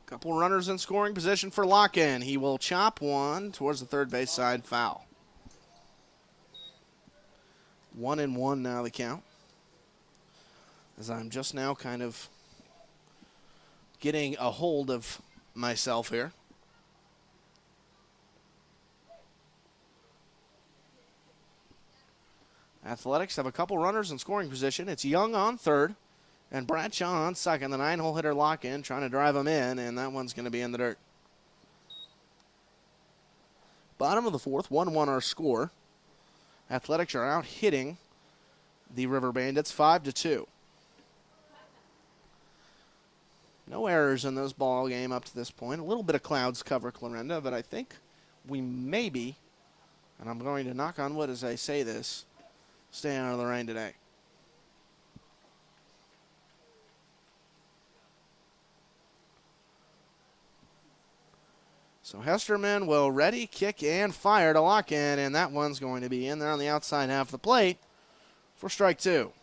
Couple runners in scoring position for Locken. He will chop one towards the third base side, foul. 1-1 now the count. As I'm just now kind of getting a hold of myself here. Athletics have a couple runners in scoring position. It's Young on third and Bradshaw on second. The 9-hole hitter Locken trying to drive him in, and that one's going to be in the dirt. Bottom of the fourth, 1-1 our score. Athletics are out hitting the River Bandits 5-2. No errors in this ball game up to this point. A little bit of clouds cover Clarinda, but I think we may be, and I'm going to knock on wood as I say this, staying out of the rain today. So Hesterman will ready, kick, and fire to Locken, and that one's going to be in there on the outside half of the plate for strike two.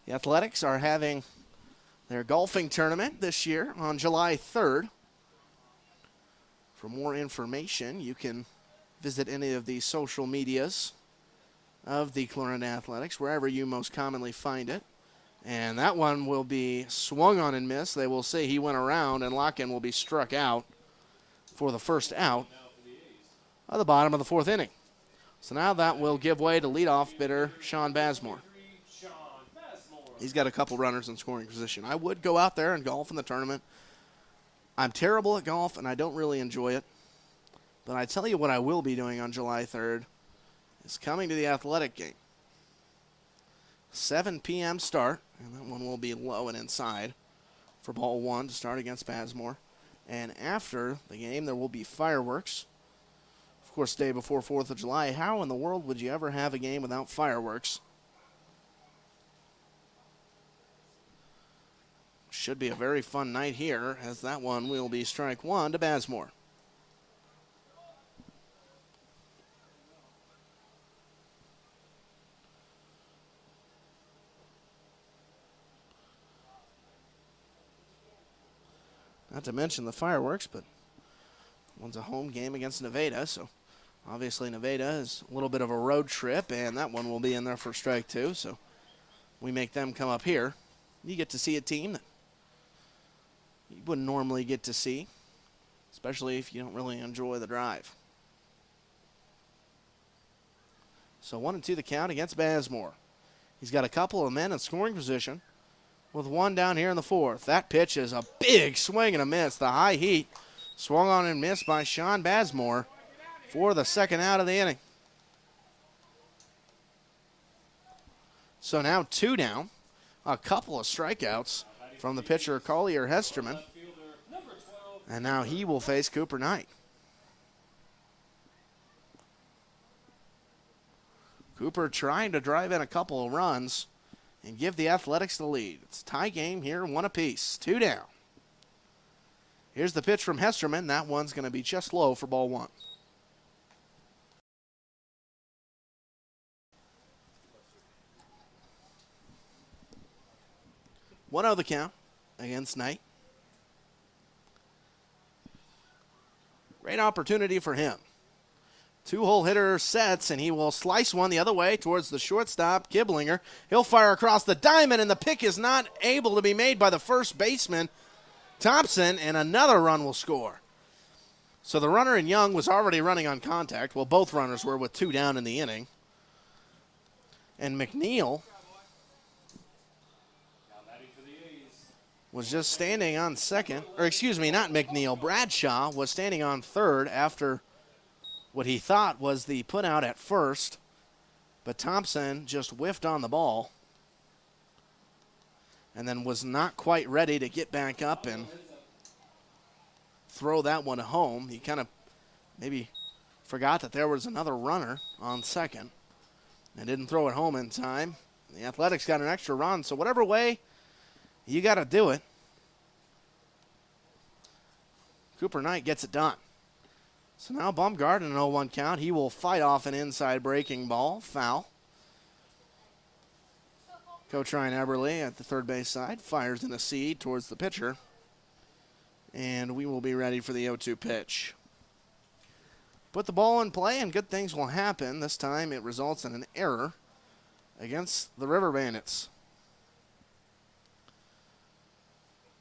The Athletics are having their golfing tournament this year on July 3rd. For more information, you can visit any of the social medias of the Clarinda Athletics, wherever you most commonly find it. And that one will be swung on and missed. They will say he went around, and Locken will be struck out for the first out of the bottom of the fourth inning. So now that will give way to leadoff bitter Sean Basmore. Sean Basmore. He's got a couple runners in scoring position. I would go out there and golf in the tournament. I'm terrible at golf, and I don't really enjoy it. But I tell you what I will be doing on July 3rd is coming to the athletic game. 7 p.m. start, and that one will be low and inside for ball one to start against Basmore. And after the game, there will be fireworks. Of course, day before 4th of July. How in the world would you ever have a game without fireworks? Should be a very fun night here, as that one will be strike one to Basmore. Not to mention the fireworks, but one's a home game against Nevada, so obviously Nevada is a little bit of a road trip, and that one will be in there for strike two, so we make them come up here. You get to see a team that you wouldn't normally get to see, especially if you don't really enjoy the drive. So 1-2 the count against Basmore. He's got a couple of men in scoring position with one down here in the 4th. That pitch is a big swing and a miss. The high heat swung on and missed by Sean Basmore for the second out of the inning. So now 2 down. A couple of strikeouts from the pitcher Collier Hesterman. And now he will face Cooper Knight. Cooper trying to drive in a couple of runs and give the Athletics the lead. It's a tie game here, 1 apiece, 2 down. Here's the pitch from Hesterman. That one's going to be just low for ball one. 1-0 the count against Knight. Great opportunity for him. 2-hole hitter sets, and he will slice one the other way towards the shortstop, Kiblinger. He'll fire across the diamond, and the pick is not able to be made by the first baseman, Thompson, and another run will score. So the runner in Young was already running on contact. Well, both runners were with 2 down in the inning. And McNeil was just standing on second. Or excuse me, not McNeil. Bradshaw was standing on third after what he thought was the put out at first, but Thompson just whiffed on the ball and then was not quite ready to get back up and throw that one home. He kind of maybe forgot that there was another runner on second and didn't throw it home in time. The Athletics got an extra run, so whatever way you got to do it, Cooper Knight gets it done. So now Bumgard in an 0-1 count. He will fight off an inside breaking ball. Foul. Coach Ryan Eberle at the third base side fires in a seed towards the pitcher. And we will be ready for the 0-2 pitch. Put the ball in play and good things will happen. This time it results in an error against the River Bandits.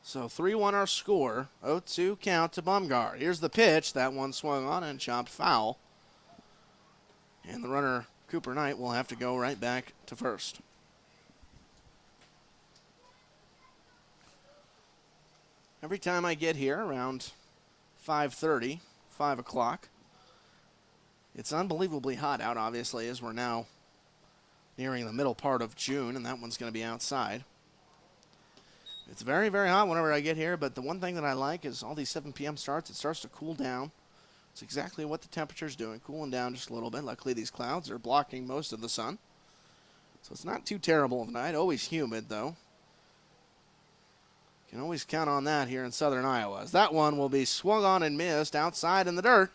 So 3-1 our score. 0-2 count to Bumgard. Here's the pitch. That one swung on and chopped foul. And the runner, Cooper Knight, will have to go right back to first. Every time I get here around 5:30, 5 o'clock, it's unbelievably hot out, obviously, as we're now nearing the middle part of June, and that one's going to be outside. It's very, very hot whenever I get here, but the one thing that I like is all these 7 p.m. starts, it starts to cool down. It's exactly what the temperature's doing, cooling down just a little bit. Luckily, these clouds are blocking most of the sun. So it's not too terrible of a night. Always humid, though. Can always count on that here in southern Iowa. As that one will be swung on and missed outside in the dirt.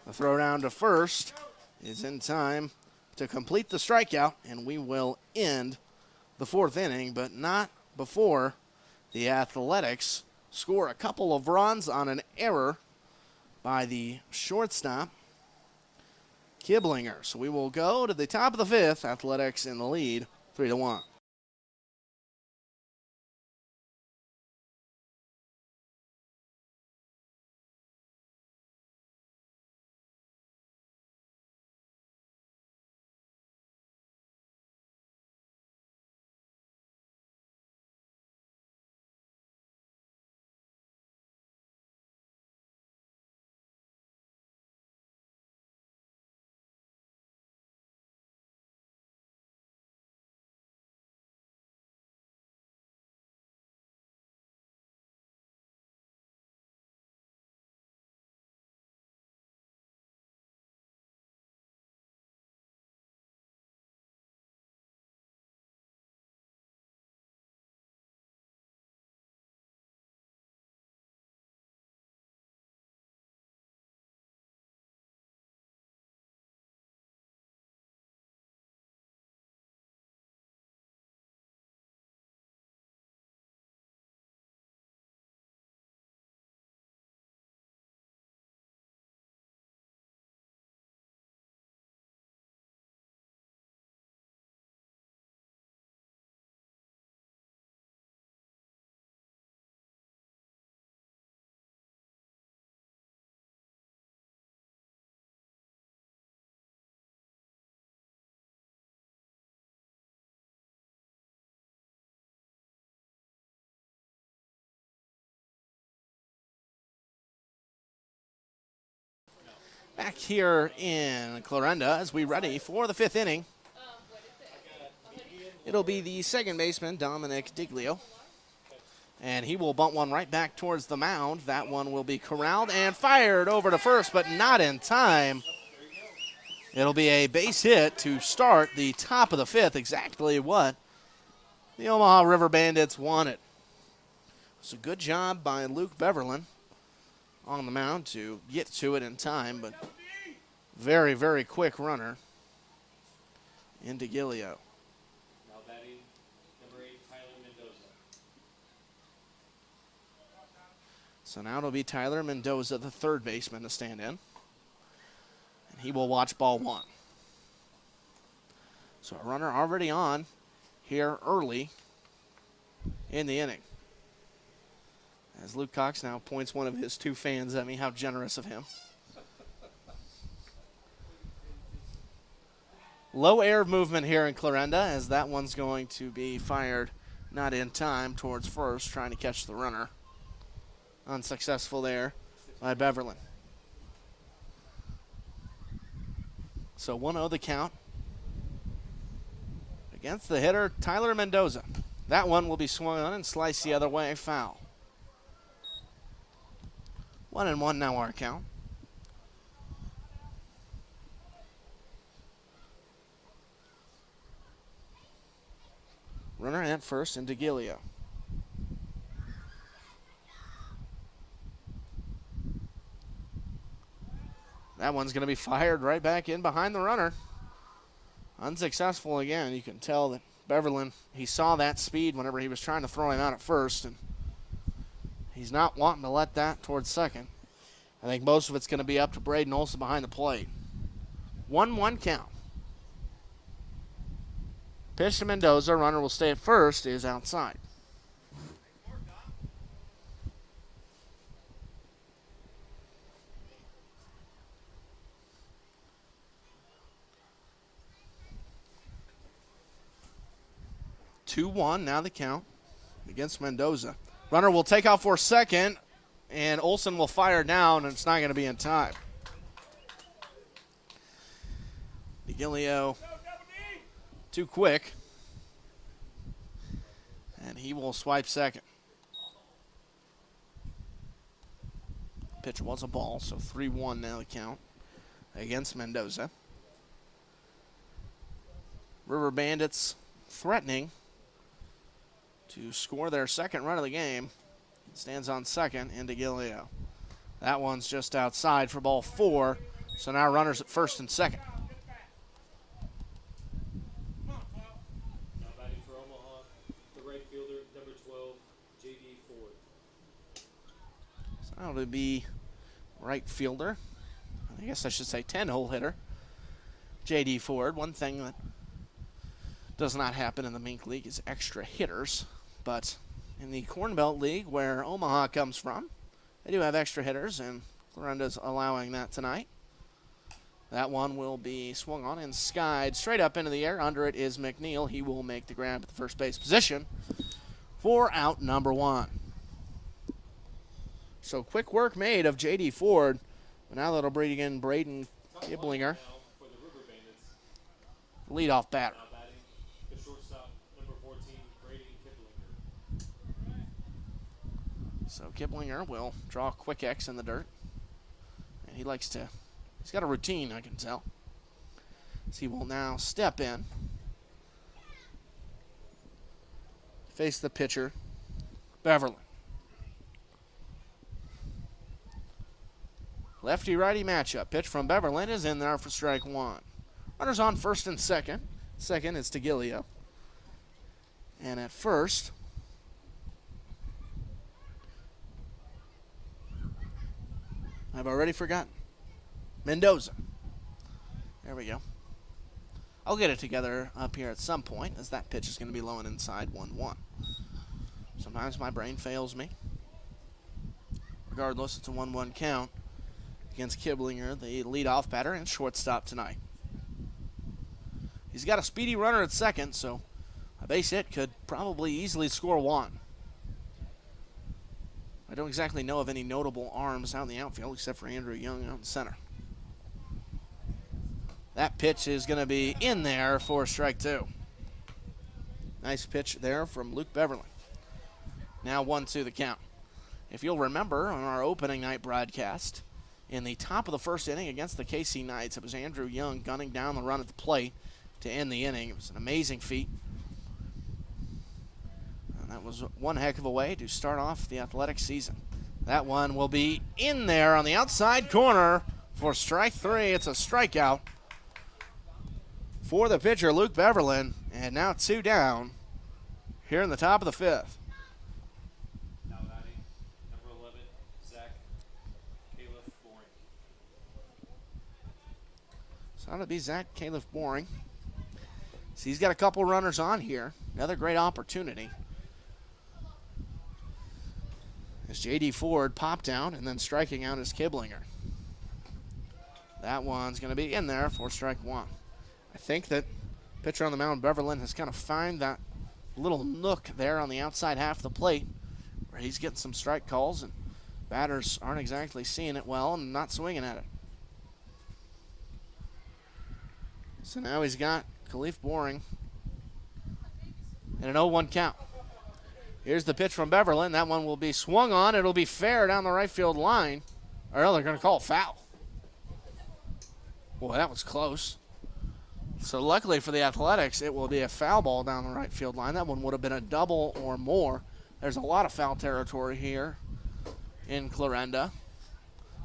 The throw down to first is in time to complete the strikeout, and we will end the 4th inning, but not before the Athletics score a couple of runs on an error by the shortstop, Kiblinger. So we will go to the top of the 5th. Athletics in the lead, 3-1. Back here in Clarinda as we ready for the 5th inning. It'll be the second baseman, Dominic Diglio. And he will bunt one right back towards the mound. That one will be corralled and fired over to first, but not in time. It'll be a base hit to start the top of the 5th, exactly what the Omaha River Bandits wanted. It's a good job by Luke Beverlin on the mound to get to it in time, but very, very quick runner into Diglio. Now batting number 8, Tyler Mendoza. So now it'll be Tyler Mendoza, the third baseman, to stand in. And he will watch ball 1. So a runner already on here early in the inning. As Luke Cox now points one of his 2 fans at me, how generous of him. Low air movement here in Clarinda as that one's going to be fired not in time towards first, trying to catch the runner. Unsuccessful there by Beverlin. So 1-0 the count against the hitter, Tyler Mendoza. That one will be swung on and sliced the other way, foul. 1-1 now our count. Runner at first into Diglio. That one's going to be fired right back in behind the runner. Unsuccessful again. You can tell that Beverlin, he saw that speed whenever he was trying to throw him out at first, and he's not wanting to let that towards second. I think most of it's going to be up to Braden Olson behind the plate. 1-1 count. Pitch to Mendoza. Runner will stay at first. Is outside. Two-one now the count against Mendoza. Runner will take off for second, and Olson will fire down, and it's not going to be in time. Diglio too quick, and he will swipe second. Pitch was a ball, so 3-1 now the count against Mendoza. River Bandits threatening to score their second run of the game. Stands on second into Diglio. That one's just outside for ball 4, so now runners at first and second. Now batting for Omaha, the right fielder, number 12, J.D. Ford. So that would be right fielder. I guess I should say 10-hole hitter. J.D. Ford. One thing that does not happen in the Mink League is extra hitters, but in the Corn Belt League, where Omaha comes from, they do have extra hitters, and Clarinda's allowing that tonight. That one will be swung on and skied straight up into the air. Under it is McNeil. He will make the grab at the first base position for out number 1. So quick work made of J.D. Ford. But now that'll bring in Braden Kiblinger, For the River Bandits. leadoff batter. Now batting the shortstop, number 14, Braden Kiplinger. So Kiblinger will draw a quick X in the dirt. And he likes to, he's got a routine, I can tell. So he will now step in, face the pitcher, Beverlin. Lefty-righty matchup. Pitch from Beverlin is in there for strike 1. Runners on first and second. Second is Diglio. And at first, I've already forgotten. Mendoza. There we go. I'll get it together up here at some point, as that pitch is going to be low and inside 1-1. Sometimes my brain fails me. Regardless, it's a 1-1 count against Kiblinger, the leadoff batter and shortstop tonight. He's got a speedy runner at second, so a base hit could probably easily score 1. I don't exactly know of any notable arms out in the outfield except for Andrew Young out in center. That pitch is going to be in there for strike 2. Nice pitch there from Luke Beverly. Now 1-2 the count. If you'll remember on our opening night broadcast, in the top of the first inning against the KC Knights, it was Andrew Young gunning down the run at the plate to end the inning. It was an amazing feat. And that was one heck of a way to start off the athletic season. That one will be in there on the outside corner for strike 3. It's a strikeout for the pitcher, Luke Beverlin, and now 2 down here in the top of the 5th. Now batting, number 11, Zach Caleb Boring. So that'll be Zach Caleb Boring. So he's got a couple runners on here. Another great opportunity. As J.D. Ford popped down and then striking out as Kiblinger. That one's going to be in there for strike 1. I think that pitcher on the mound, Beverlin, has kind of found that little nook there on the outside half of the plate where he's getting some strike calls and batters aren't exactly seeing it well and not swinging at it. So now he's got Khalif Boring and an 0-1 count. Here's the pitch from Beverlin. That one will be swung on. It'll be fair down the right field line. Or they're going to call foul. Boy, that was close. So luckily for the Athletics, it will be a foul ball down the right field line. That one would have been a double or more. There's a lot of foul territory here in Clarinda.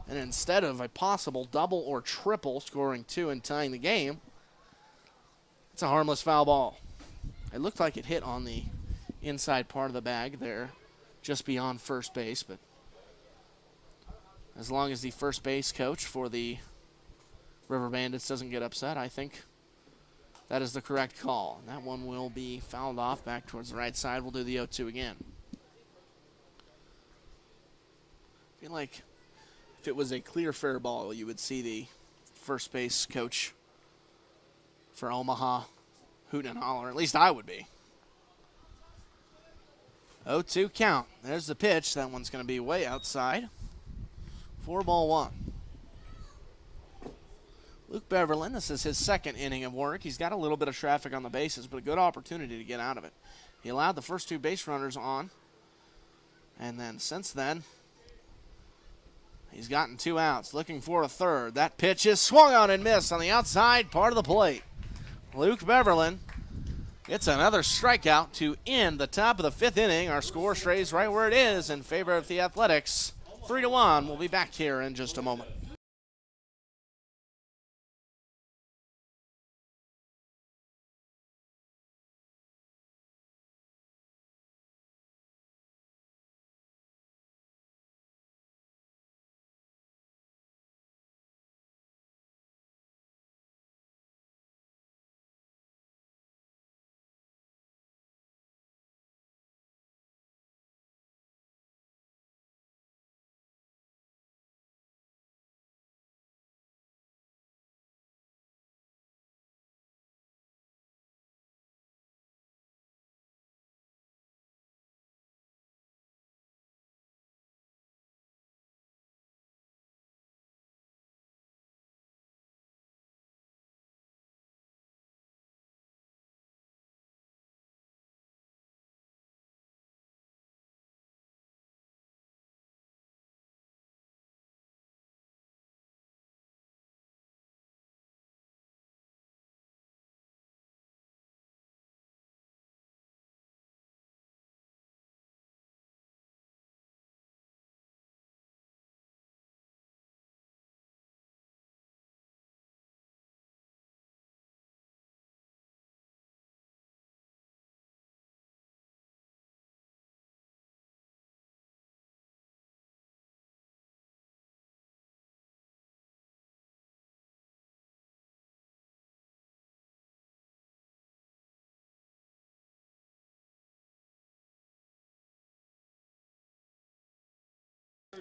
And instead of a possible double or triple, scoring 2 and tying the game, it's a harmless foul ball. It looked like it hit on the inside part of the bag there, just beyond first base, but as long as the first base coach for the River Bandits doesn't get upset, I think that is the correct call. And that one will be fouled off back towards the right side. We'll do the 0-2 again. I feel like if it was a clear fair ball, you would see the first base coach for Omaha hooting and hollering. At least I would be. 0-2 count. There's the pitch. That one's going to be way outside. 4-1. Luke Beverlin, this is his second inning of work. He's got a little bit of traffic on the bases, but a good opportunity to get out of it. He allowed the first 2 base runners on, and then since then, he's gotten 2 outs, looking for a third. That pitch is swung on and missed on the outside part of the plate. Luke Beverlin gets another strikeout to end the top of the 5th inning. Our score stays right where it is in favor of the Athletics. 3-1. We'll be back here in just a moment.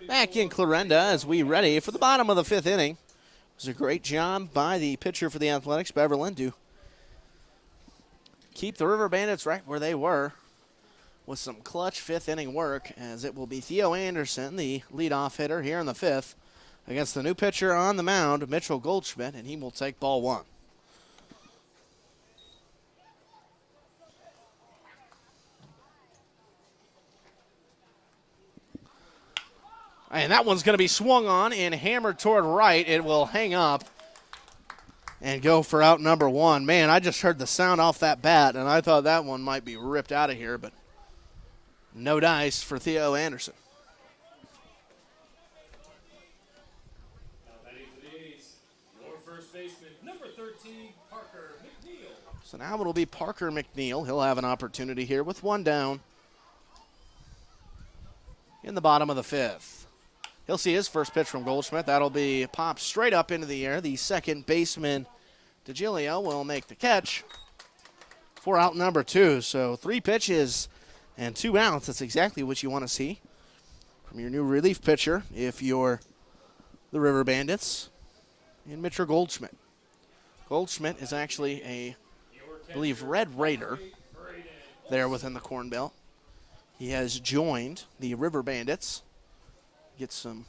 Back in Clarinda as we ready for the bottom of the 5th inning. It was a great job by the pitcher for the Athletics, Beverlin, to keep the River Bandits right where they were with some clutch 5th inning work, as it will be Theo Anderson, the leadoff hitter here in the 5th, against the new pitcher on the mound, Mitchell Goldschmidt, and he will take ball 1. And that one's going to be swung on and hammered toward right. It will hang up and go for out number one. Man, I just heard the sound off that bat, and I thought that one might be ripped out of here, but no dice for Theo Anderson. Now batting for the A's, your first baseman, number 13, Parker McNeil. So now it'll be Parker McNeil. He'll have an opportunity here with one down in the bottom of the fifth. He'll see his first pitch from Goldschmidt. That'll be popped straight up into the air. The second baseman, DeGilio, will make the catch for out number two. So 3 pitches and 2 outs. That's exactly what you want to see from your new relief pitcher if you're the River Bandits and Mitchell Goldschmidt. Goldschmidt is actually a, I believe, Red Raider there within the Corn Belt. He has joined the River Bandits. Get some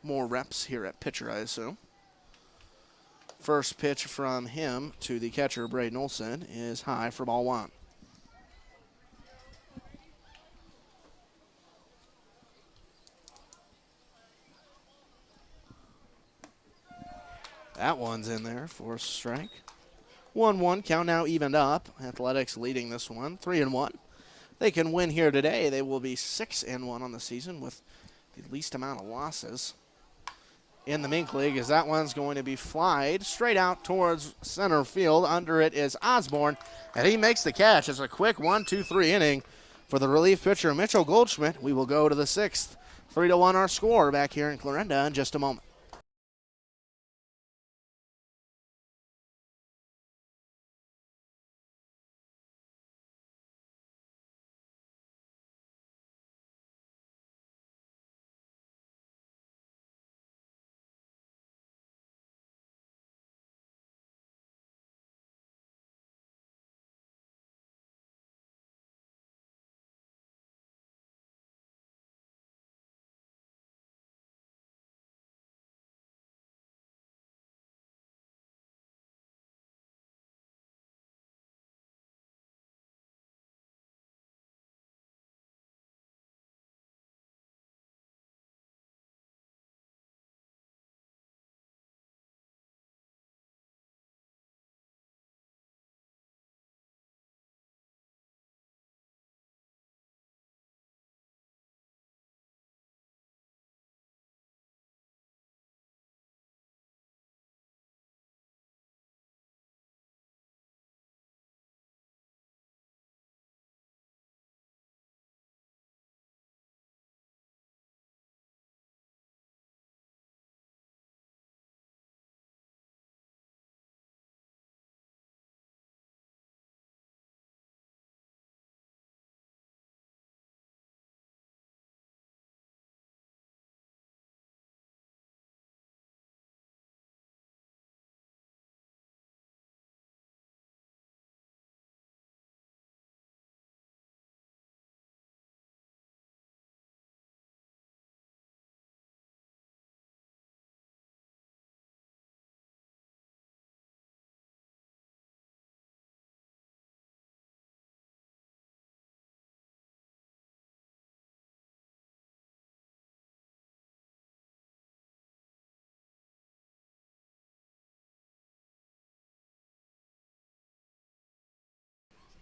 more reps here at pitcher, I assume. First pitch from him to the catcher, Braden Olson, is high for ball 1. That one's in there for a strike. 1-1, count now evened up. Athletics leading this one, 3-1. They can win here today. They will be 6-1 on the season with the least amount of losses in the Mink League, as that one's going to be flied straight out towards center field. Under it is Osborne, and he makes the catch. It's a quick 1-2-3 inning for the relief pitcher, Mitchell Goldschmidt. We will go to the 6th. 3-1 our score back here in Clarinda in just a moment.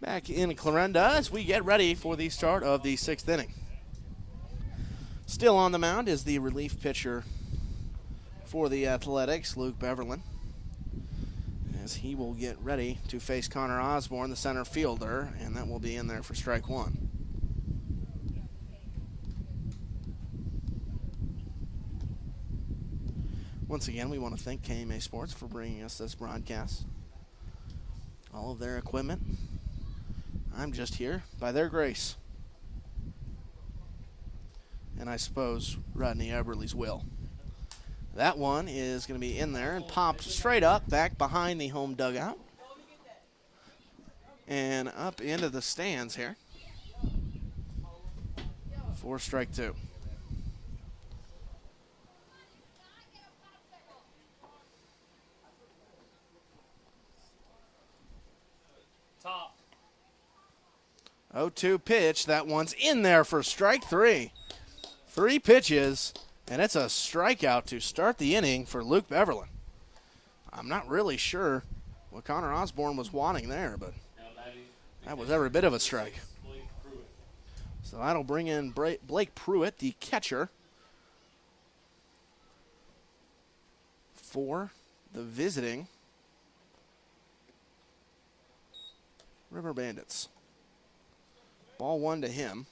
Back in Clarinda as we get ready for the start of the 6th inning. Still on the mound is the relief pitcher for the Athletics, Luke Beverlin, as he will get ready to face Connor Osborne, the center fielder, and that will be in there for strike 1. Once again, we want to thank KMA Sports for bringing us this broadcast. All of their equipment. I'm just here by their grace. And I suppose Rodney Eberle's will. That one is going to be in there and popped straight up back behind the home dugout. And up into the stands here for strike 2. Top. 0-2 pitch. That one's in there for strike 3. 3 pitches And it's a strikeout to start the inning for Luke Beverlin. I'm not really sure what Connor Osborne was wanting there, but that was every bit of a strike. So that'll bring in Blake Pruitt, the catcher, for the visiting River Bandits. Ball 1 to him.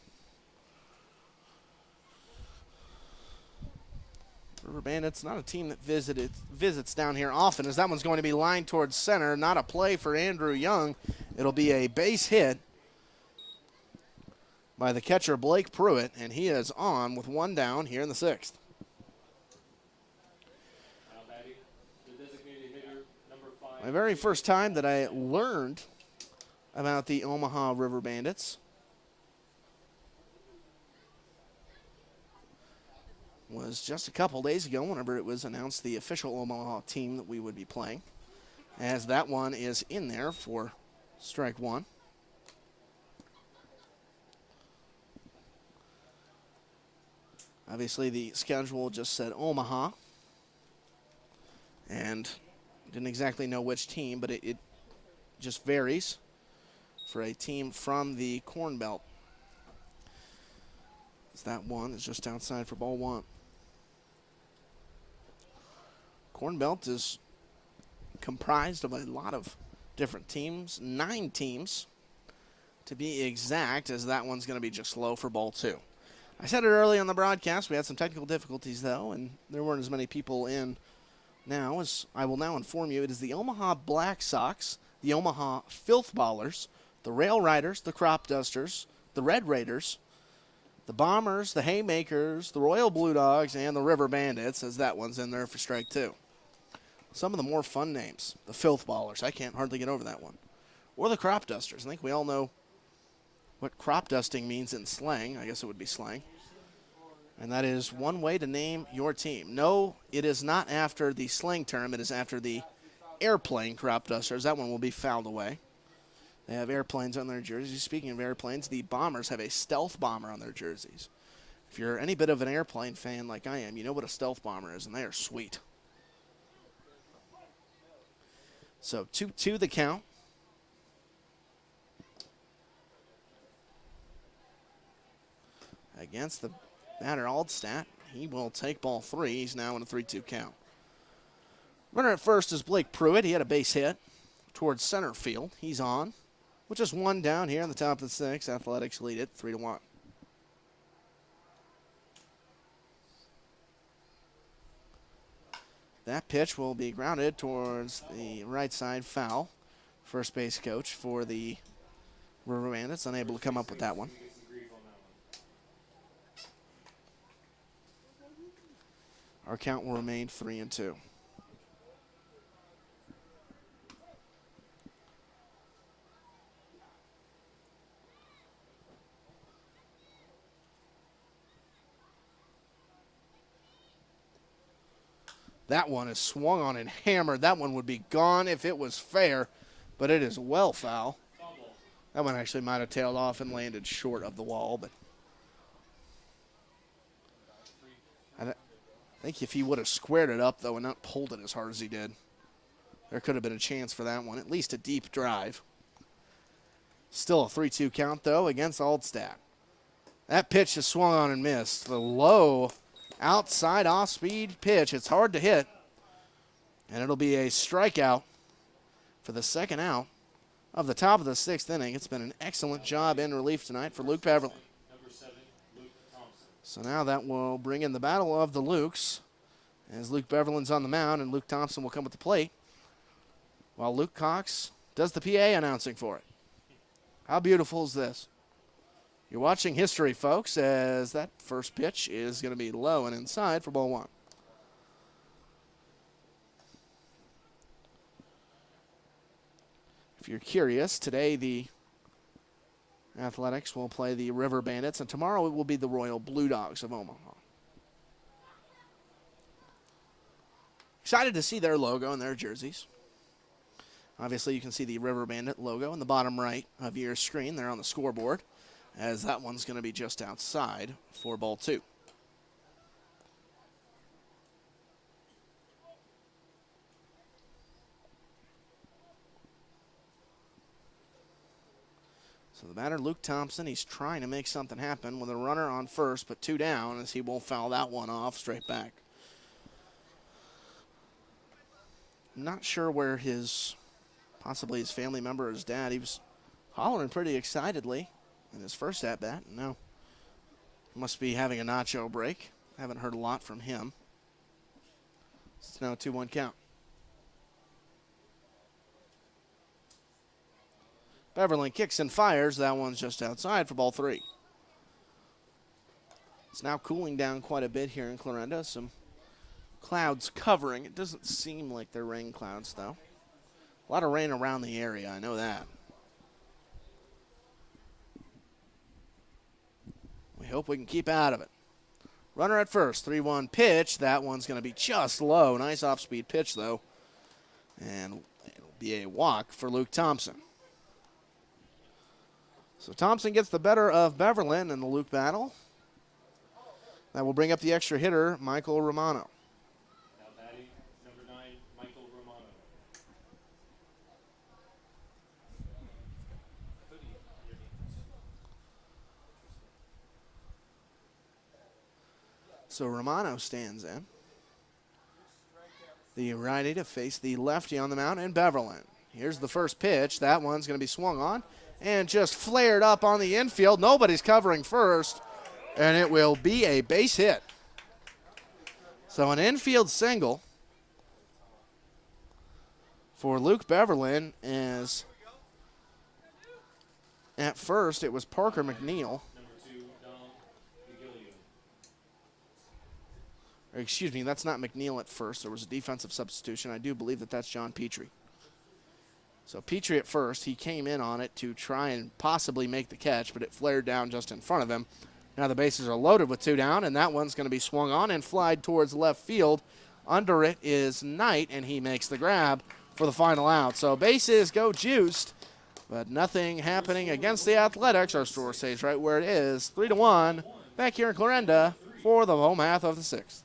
River Bandits, not a team that visits down here often, as that one's going to be lined towards center. Not a play for Andrew Young. It'll be a base hit by the catcher Blake Pruitt, and he is on with 1 down here in the 6th. My very first time that I learned about the Omaha River Bandits was just a couple days ago whenever it was announced the official Omaha team that we would be playing, as that one is in there for strike 1. Obviously the schedule just said Omaha, and didn't exactly know which team, but it just varies for a team from the Corn Belt. As that one is just outside for ball 1. Corn Belt is comprised of a lot of different teams, 9 teams to be exact, as that one's going to be just low for ball 2. I said it early on the broadcast. We had some technical difficulties, though, and there weren't as many people in now. As I will now inform you, it is the Omaha Black Sox, the Omaha Filth Ballers, the Rail Riders, the Crop Dusters, the Red Raiders, the Bombers, the Haymakers, the Royal Blue Dogs, and the River Bandits, as that one's in there for strike 2. Some of the more fun names, the Filth Ballers. I can't hardly get over that one. Or the Crop Dusters. I think we all know what crop dusting means in slang. I guess it would be slang. And that is one way to name your team. No, it is not after the slang term. It is after the airplane Crop Dusters. That one will be fouled away. They have airplanes on their jerseys. Speaking of airplanes, the Bombers have a stealth bomber on their jerseys. If you're any bit of an airplane fan like I am, you know what a stealth bomber is, and they are sweet. So 2-2 the count. Against the batter Aldstadt. He will take ball 3. He's now in a 3-2 count. Runner at first is Blake Pruitt. He had a base hit towards center field. He's on, with just 1 down here on the top of the 6th. Athletics lead it 3-1. That pitch will be grounded towards the right side, foul. First base coach for the River Bandits unable to come up with that one. Our count will remain 3-2. That one is swung on and hammered. That one would be gone if it was fair, but it is well foul. That one actually might have tailed off and landed short of the wall, but I think if he would have squared it up, though, and not pulled it as hard as he did, there could have been a chance for that one, at least a deep drive. Still a 3-2 count, though, against Aldstadt. That pitch is swung on and missed. The low outside off-speed pitch. It's hard to hit, and it'll be a strikeout for the second out of the top of the 6th inning. It's been an excellent job in relief tonight for Luke Beverlin. So now that will bring in the battle of the Lukes, as Luke Beverlin's on the mound and Luke Thompson will come at the plate, while Luke Cox does the PA announcing for it. How beautiful is this? You're watching history, folks, as that first pitch is going to be low and inside for ball 1. If you're curious, today the Athletics will play the River Bandits, and tomorrow it will be the Royal Blue Dogs of Omaha. Excited to see their logo and their jerseys. Obviously, you can see the River Bandit logo in the bottom right of your screen there on the scoreboard, as that one's going to be just outside for ball 2. So the batter, Luke Thompson, he's trying to make something happen with a runner on first, but 2 down as he won't foul that one off straight back. Not sure where possibly his family member or his dad, he was hollering pretty excitedly in his first at-bat. No, must be having a nacho break. Haven't heard a lot from him. It's now a 2-1 count. Beverly kicks and fires. That one's just outside for ball 3. It's now cooling down quite a bit here in Clarinda. Some clouds covering. It doesn't seem like they're rain clouds, though. A lot of rain around the area, I know that. We hope we can keep out of it. Runner at first, 3-1 pitch. That one's going to be just low. Nice off-speed pitch, though. And it'll be a walk for Luke Thompson. So Thompson gets the better of Beverlin in the Luke battle. That will bring up the extra hitter, Michael Romano. Now batting, number 9, Michael Romano. So Romano stands in. The righty to face the lefty on the mound in Beverlin. Here's the first pitch. That one's going to be swung on and just flared up on the infield. Nobody's covering first, and it will be a base hit. So an infield single for Luke Beverlin, as at first it was Parker McNeil. Number 2, Don Vigilio. Or excuse me, that's not McNeil at first. There was a defensive substitution. I do believe that that's John Petrie. So Petrie at first, he came in on it to try and possibly make the catch, but it flared down just in front of him. Now the bases are loaded with 2 down, and that one's going to be swung on and flied towards left field. Under it is Knight, and he makes the grab for the final out. So bases go juiced, but nothing happening against the Athletics. Our score stays right where it is, 3-1, back here in Clarinda for the home half of the 6th.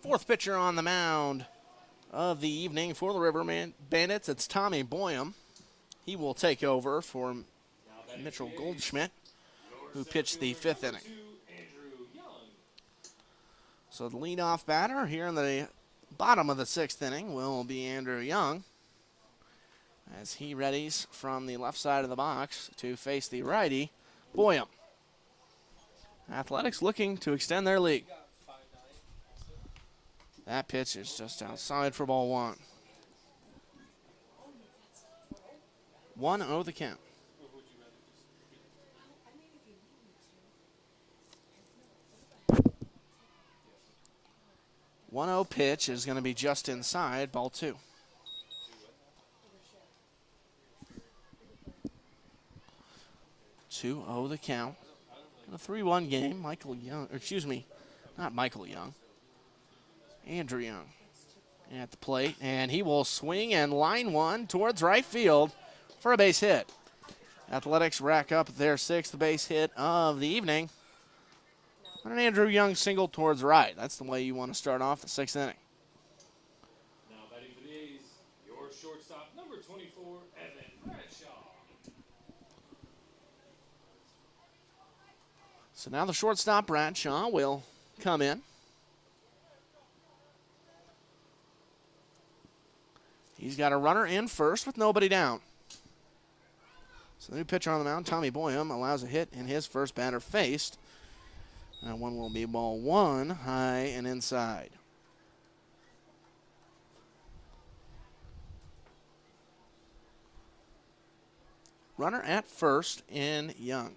Fourth pitcher on the mound of the evening for the Riverman Bandits. It's Tommy Boyum. He will take over for Mitchell Goldschmidt, who pitched the 5th inning. So the leadoff batter here in the bottom of the 6th inning will be Andrew Young, as he readies from the left side of the box to face the righty, Boyum. Athletics looking to extend their lead. That pitch is just outside for ball 1. 1-0 the count. 1-0 pitch is going to be just inside, ball 2. Two oh the count. In a 3-1 game, Andrew Young at the plate, and he will swing and line one towards right field for a base hit. Athletics rack up their 6th base hit of the evening. And an Andrew Young single towards right. That's the way you want to start off the 6th inning. Now batting for the A's, your shortstop, number 24, Evan Bradshaw. So now the shortstop, Bradshaw, will come in. He's got a runner in first with nobody down. So the new pitcher on the mound, Tommy Boyum, allows a hit in his first batter faced. That one will be ball 1, high and inside. Runner at first in Young.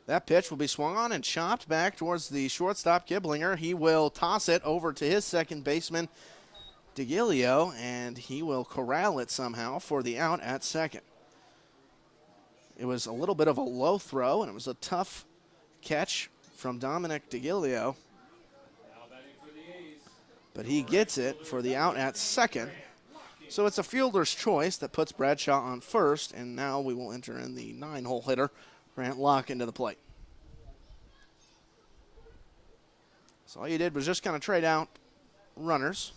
That pitch will be swung on and chopped back towards the shortstop, Giblinger. He will toss it over to his second baseman, DeGilio, and he will corral it somehow for the out at second. It was a little bit of a low throw, and it was a tough catch from Dominic DeGilio. But he gets it for the out at second. So it's a fielder's choice that puts Bradshaw on first, and now we will enter in the 9-hole hitter, Grant Locke, into the plate. So all you did was just kind of trade out runners.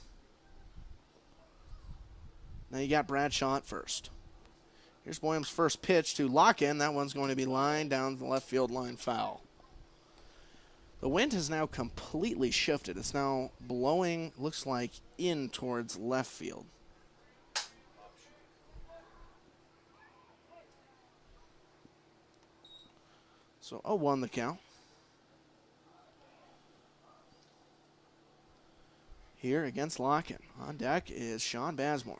Now you got Bradshaw at first. Here's Boyum's first pitch to lock in. That one's going to be lined down the left field line, foul. The wind has now completely shifted. It's now blowing, looks like, in towards left field. So 0-1 the count. Here against Locken. On deck is Sean Bazemore.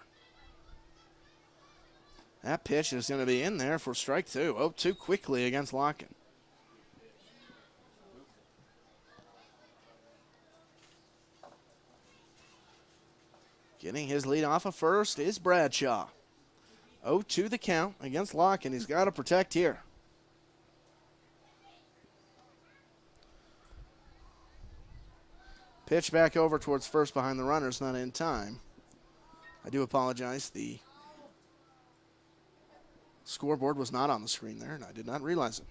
That pitch is going to be in there for strike 2. 0-2 quickly against Locken. Getting his lead off of first is Bradshaw. 0-2 the count against Locken. He's got to protect here. Pitch back over towards first behind the runners, not in time. I do apologize. The scoreboard was not on the screen there, and I did not realize it.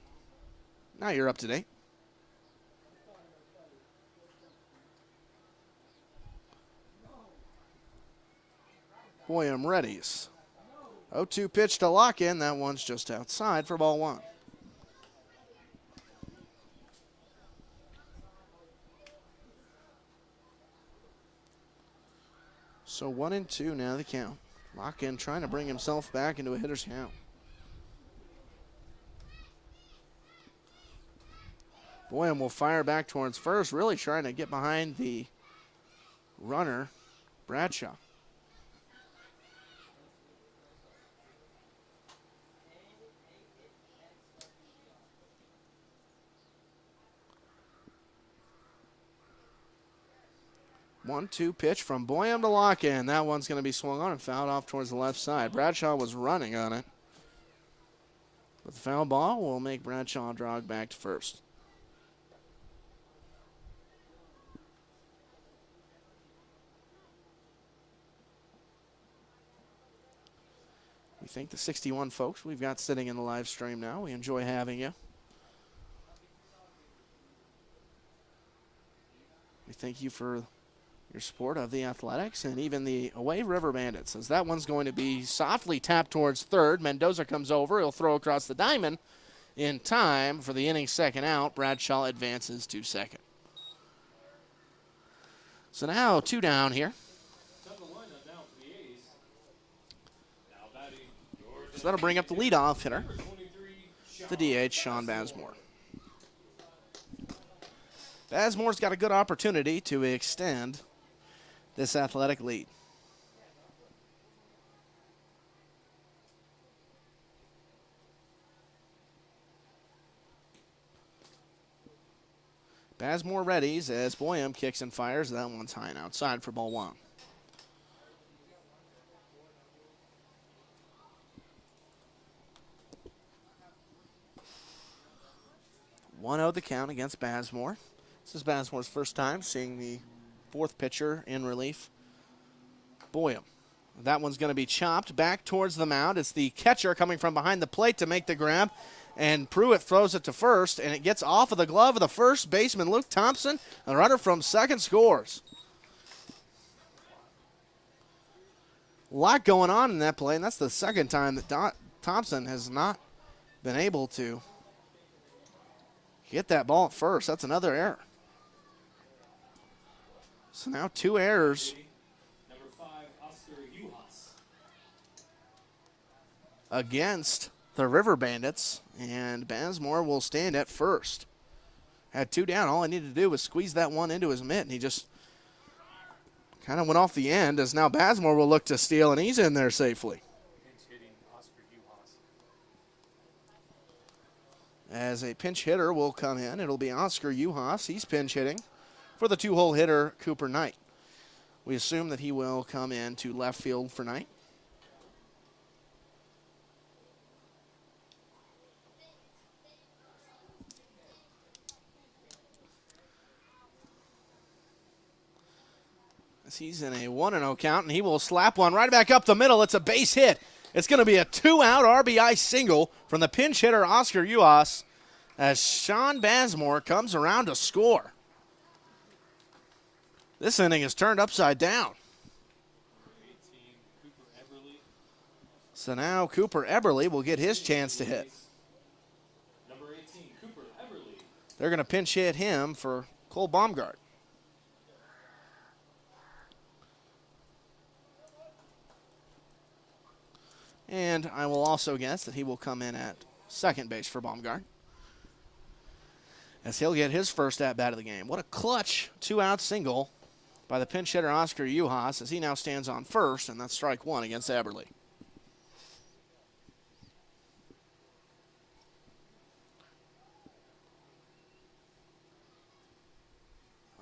Now you're up to date. Boyum readies. 0-2 pitch to lock in. That one's just outside for ball 1. So 1-2 now the count. Lock in trying to bring himself back into a hitter's count. Boyum will fire back towards first, really trying to get behind the runner, Bradshaw. One-two pitch from Boyum to Locken. That one's going to be swung on and fouled off towards the left side. Bradshaw was running on it. But the foul ball will make Bradshaw jog back to first. We thank the 61 folks we've got sitting in the live stream now. We enjoy having you. We thank you for your support of the Athletics and even the away River Bandits, as that one's going to be softly tapped towards third. Mendoza comes over. He'll throw across the diamond in time for the inning's second out. Bradshaw advances to second. So now 2 down here. So that'll bring up the leadoff hitter, the DH, Sean Bazemore. Bazemore's got a good opportunity to extend this Athletic lead. Bazemore readies as Boyum kicks and fires. That one's high and outside for ball one. 1-0 the count against Bazemore. This is Bazemore's first time seeing the fourth pitcher in relief, Boyum. That one's going to be chopped back towards the mound. It's the catcher coming from behind the plate to make the grab, and Pruitt throws it to first, and it gets off of the glove of the first baseman, Luke Thompson. The runner from second scores. A lot going on in that play, and that's the second time that Thompson has not been able to get that ball at first. That's another error. So now 2 errors against the River Bandits, and Bazemore will stand at first. Had 2 down. All I needed to do was squeeze that one into his mitt, and he just kind of went off the end, as now Bazemore will look to steal, and he's in there safely. As a pinch hitter will come in, it'll be Oscar Uhas. He's pinch hitting for the 2-hole hitter, Cooper Knight. We assume that he will come in to left field for Knight. As he's in a 1-0 count, and he will slap one right back up the middle. It's a base hit. It's going to be a 2-out RBI single from the pinch hitter, Oscar Uhas, as Sean Bazemore comes around to score. This inning is turned upside down. So now Cooper Eberle will get his chance to hit. Number 18, Cooper Everly. They're going to pinch hit him for Cole Baumgart. And I will also guess that he will come in at second base for Baumgart, as he'll get his first at-bat of the game. What a clutch 2-out single by the pinch hitter Oscar Uhas, as he now stands on first, and that's strike 1 against Eberle.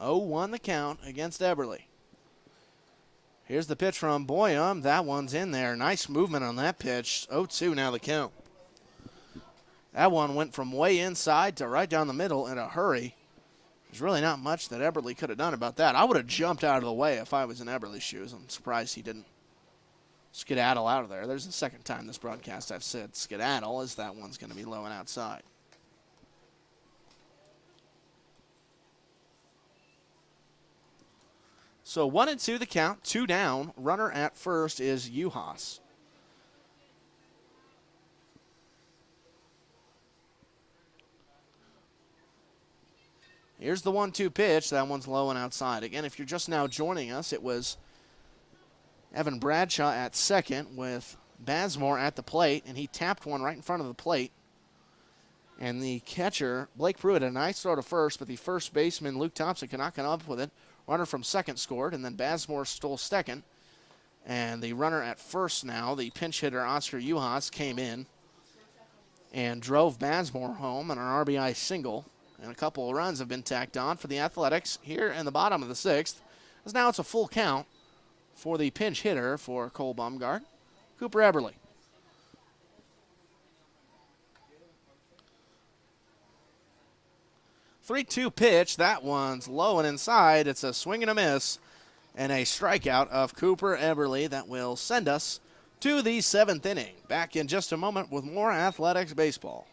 Oh, the count against Eberle. Here's the pitch from Boyum. That one's in there. Nice movement on that pitch. 0-2 now the count. That one went from way inside to right down the middle in a hurry. There's really not much that Eberle could have done about that. I would have jumped out of the way if I was in Eberle's shoes. I'm surprised he didn't skedaddle out of there. There's the second time this broadcast I've said skedaddle, as that one's going to be low and outside. So 1-2 the count, 2 down. Runner at first is Uhas. Here's the 1-2 pitch. That one's low and outside. Again, if you're just now joining us, it was Evan Bradshaw at second with Bazemore at the plate, and he tapped one right in front of the plate. And the catcher, Blake Pruitt, a nice throw to first, but the first baseman, Luke Thompson, could not come up with it. Runner from second scored, and then Bazemore stole second. And the runner at first now, the pinch hitter Oscar Uhas, came in and drove Bazemore home on an RBI single. And a couple of runs have been tacked on for the Athletics here in the bottom of the 6th. As now it's a full count for the pinch hitter for Cole Baumgart, Cooper Eberle. 3-2 pitch. That one's low and inside. It's a swing and a miss, and a strikeout of Cooper Eberle that will send us to the 7th inning. Back in just a moment with more Athletics baseball.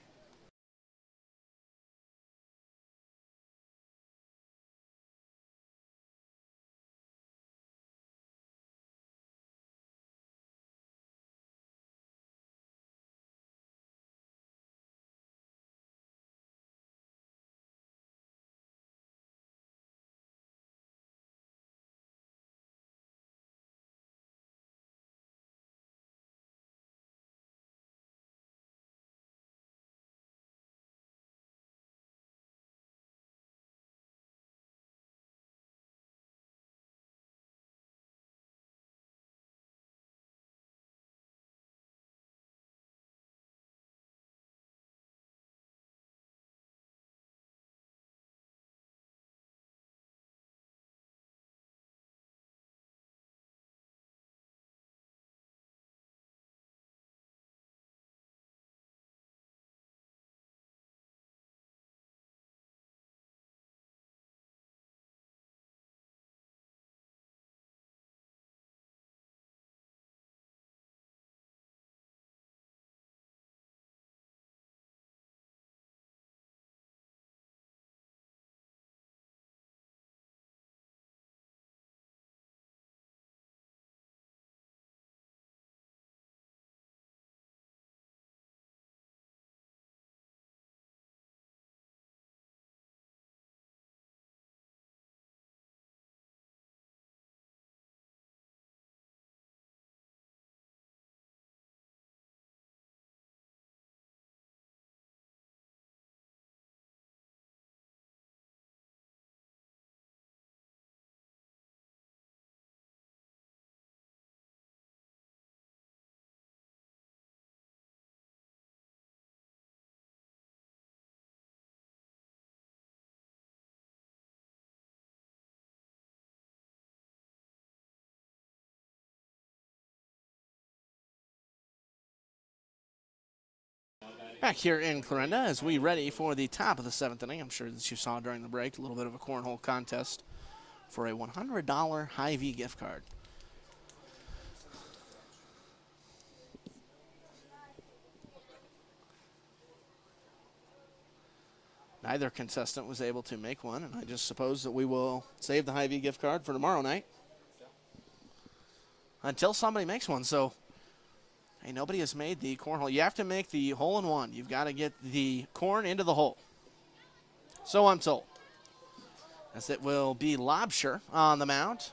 Back here in Clarinda as we ready for the top of the 7th inning. I'm sure that you saw during the break a little bit of a cornhole contest for a $100 Hy-Vee gift card. Neither contestant was able to make one, and I just suppose that we will save the Hy-Vee gift card for tomorrow night until somebody makes one. So, hey, nobody has made the cornhole. You have to make the hole-in-one. You've got to get the corn into the hole. So I'm told. As it will be Lobsher on the mound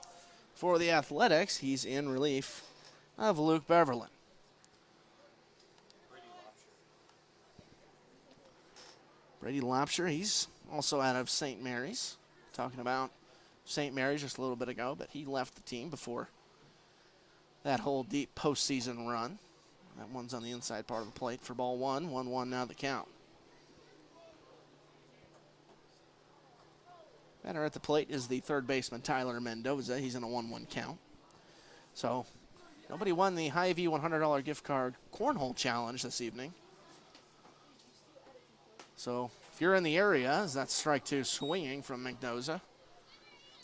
for the Athletics. He's in relief of Luke Beverlin. Brady Lobsher, he's also out of St. Mary's. Talking about St. Mary's just a little bit ago, but he left the team before that whole deep postseason run. That one's on the inside part of the plate for ball one. 1-1 now the count. Batter at the plate is the third baseman, Tyler Mendoza. He's in a 1-1 count. So nobody won the Hy-Vee $100 gift card cornhole challenge this evening. So if you're in the area, that's strike two swinging from Mendoza,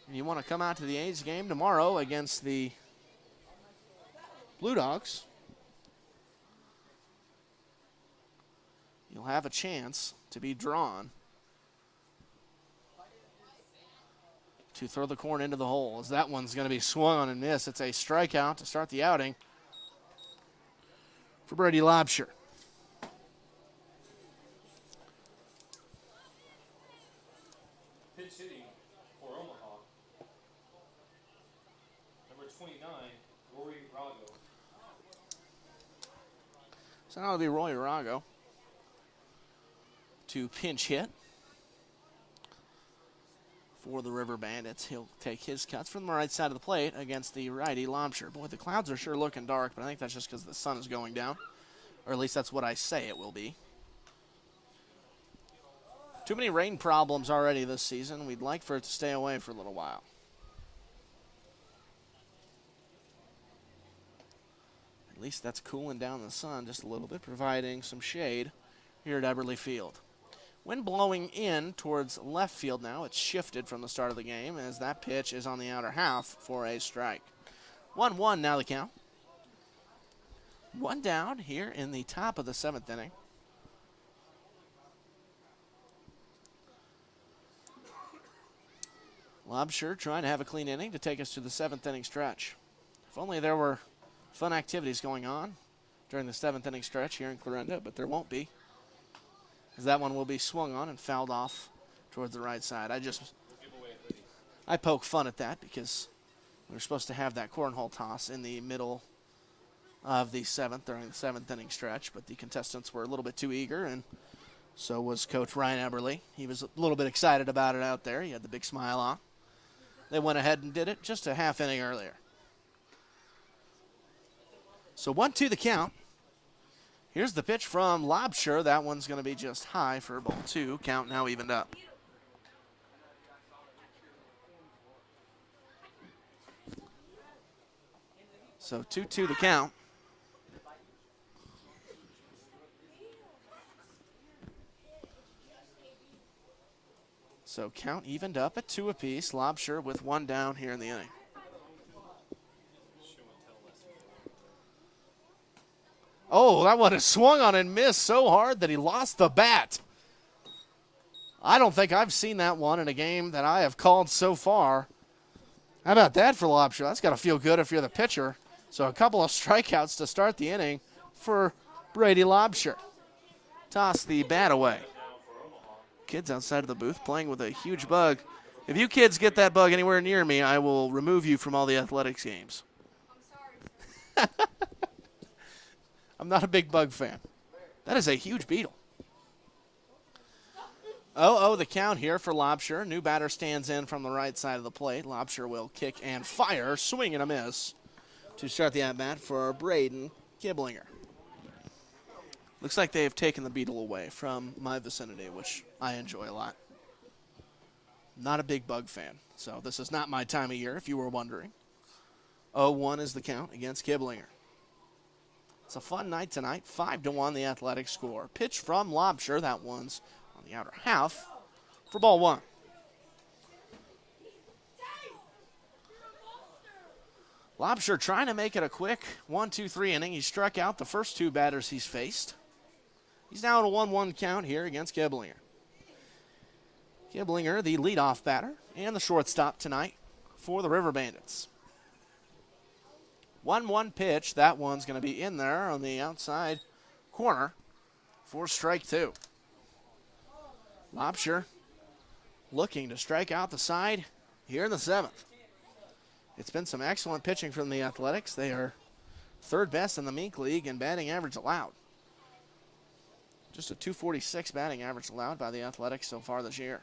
and you want to come out to the A's game tomorrow against the Blue Dogs, you'll have a chance to be drawn to throw the corn into the hole, as that one's going to be swung on and missed. It's a strikeout to start the outing for Brady Lobsher. Pitch hitting for Omaha. Number 29, Rory Rago. So now it'll be Roy Rago to pinch hit for the River Bandits. He'll take his cuts from the right side of the plate against the righty Lobsher. Boy, the clouds are sure looking dark, but I think that's just because the sun is going down. Or at least that's what I say it will be. Too many rain problems already this season. We'd like for it to stay away for a little while. At least that's cooling down the sun just a little bit, providing some shade here at Eberly Field. Wind blowing in towards left field now. It's shifted from the start of the game as that pitch is on the outer half for a strike. 1-1 now the count. One down here in the top of the 7th inning. Lobsher trying to have a clean inning to take us to the 7th inning stretch. If only there were fun activities going on during the 7th inning stretch here in Clarinda, but there won't be, as that one will be swung on and fouled off towards the right side. I poke fun at that because we were supposed to have that cornhole toss in the middle of the 7th during the 7th inning stretch, but the contestants were a little bit too eager, and so was Coach Ryan Eberly. He was a little bit excited about it out there. He had the big smile on. They went ahead and did it just a half inning earlier. So 1-2 the count. Here's the pitch from Lobsher. That one's going to be just high for ball two. Count now evened up. So 2-2 the count. So count evened up at 2 apiece. Lobsher with one down here in the inning. Oh, that one is swung on and missed so hard that he lost the bat. I don't think I've seen that one in a game that I have called so far. How about that for Lobsher? That's got to feel good if you're the pitcher. So a couple of strikeouts to start the inning for Brady Lobsher. Toss the bat away. Kids outside of the booth playing with a huge bug. If you kids get that bug anywhere near me, I will remove you from all the athletics games. I'm sorry. I'm not a big bug fan. That is a huge beetle. 0-0 the count here for Lobsher. New batter stands in from the right side of the plate. Lobsher will kick and fire, swing and a miss to start the at-bat for Braden Kiblinger. Looks like they've taken the beetle away from my vicinity, which I enjoy a lot. Not a big bug fan, so this is not my time of year, if you were wondering. 0-1 is the count against Kiblinger. It's a fun night tonight. 5-1 the Athletic score. Pitch from Lobsher. That one's on the outer half for ball one. Lobsher trying to make it a quick 1-2-3 inning. He struck out the first two batters he's faced. He's now at a 1-1 count here against Giblinger. Giblinger, the leadoff batter and the shortstop tonight for the River Bandits. 1-1 pitch. That one's going to be in there on the outside corner for strike two. Lobsher looking to strike out the side here in the seventh. It's been some excellent pitching from the Athletics. They are third best in the Mink League in batting average allowed. Just a .246 batting average allowed by the Athletics so far this year.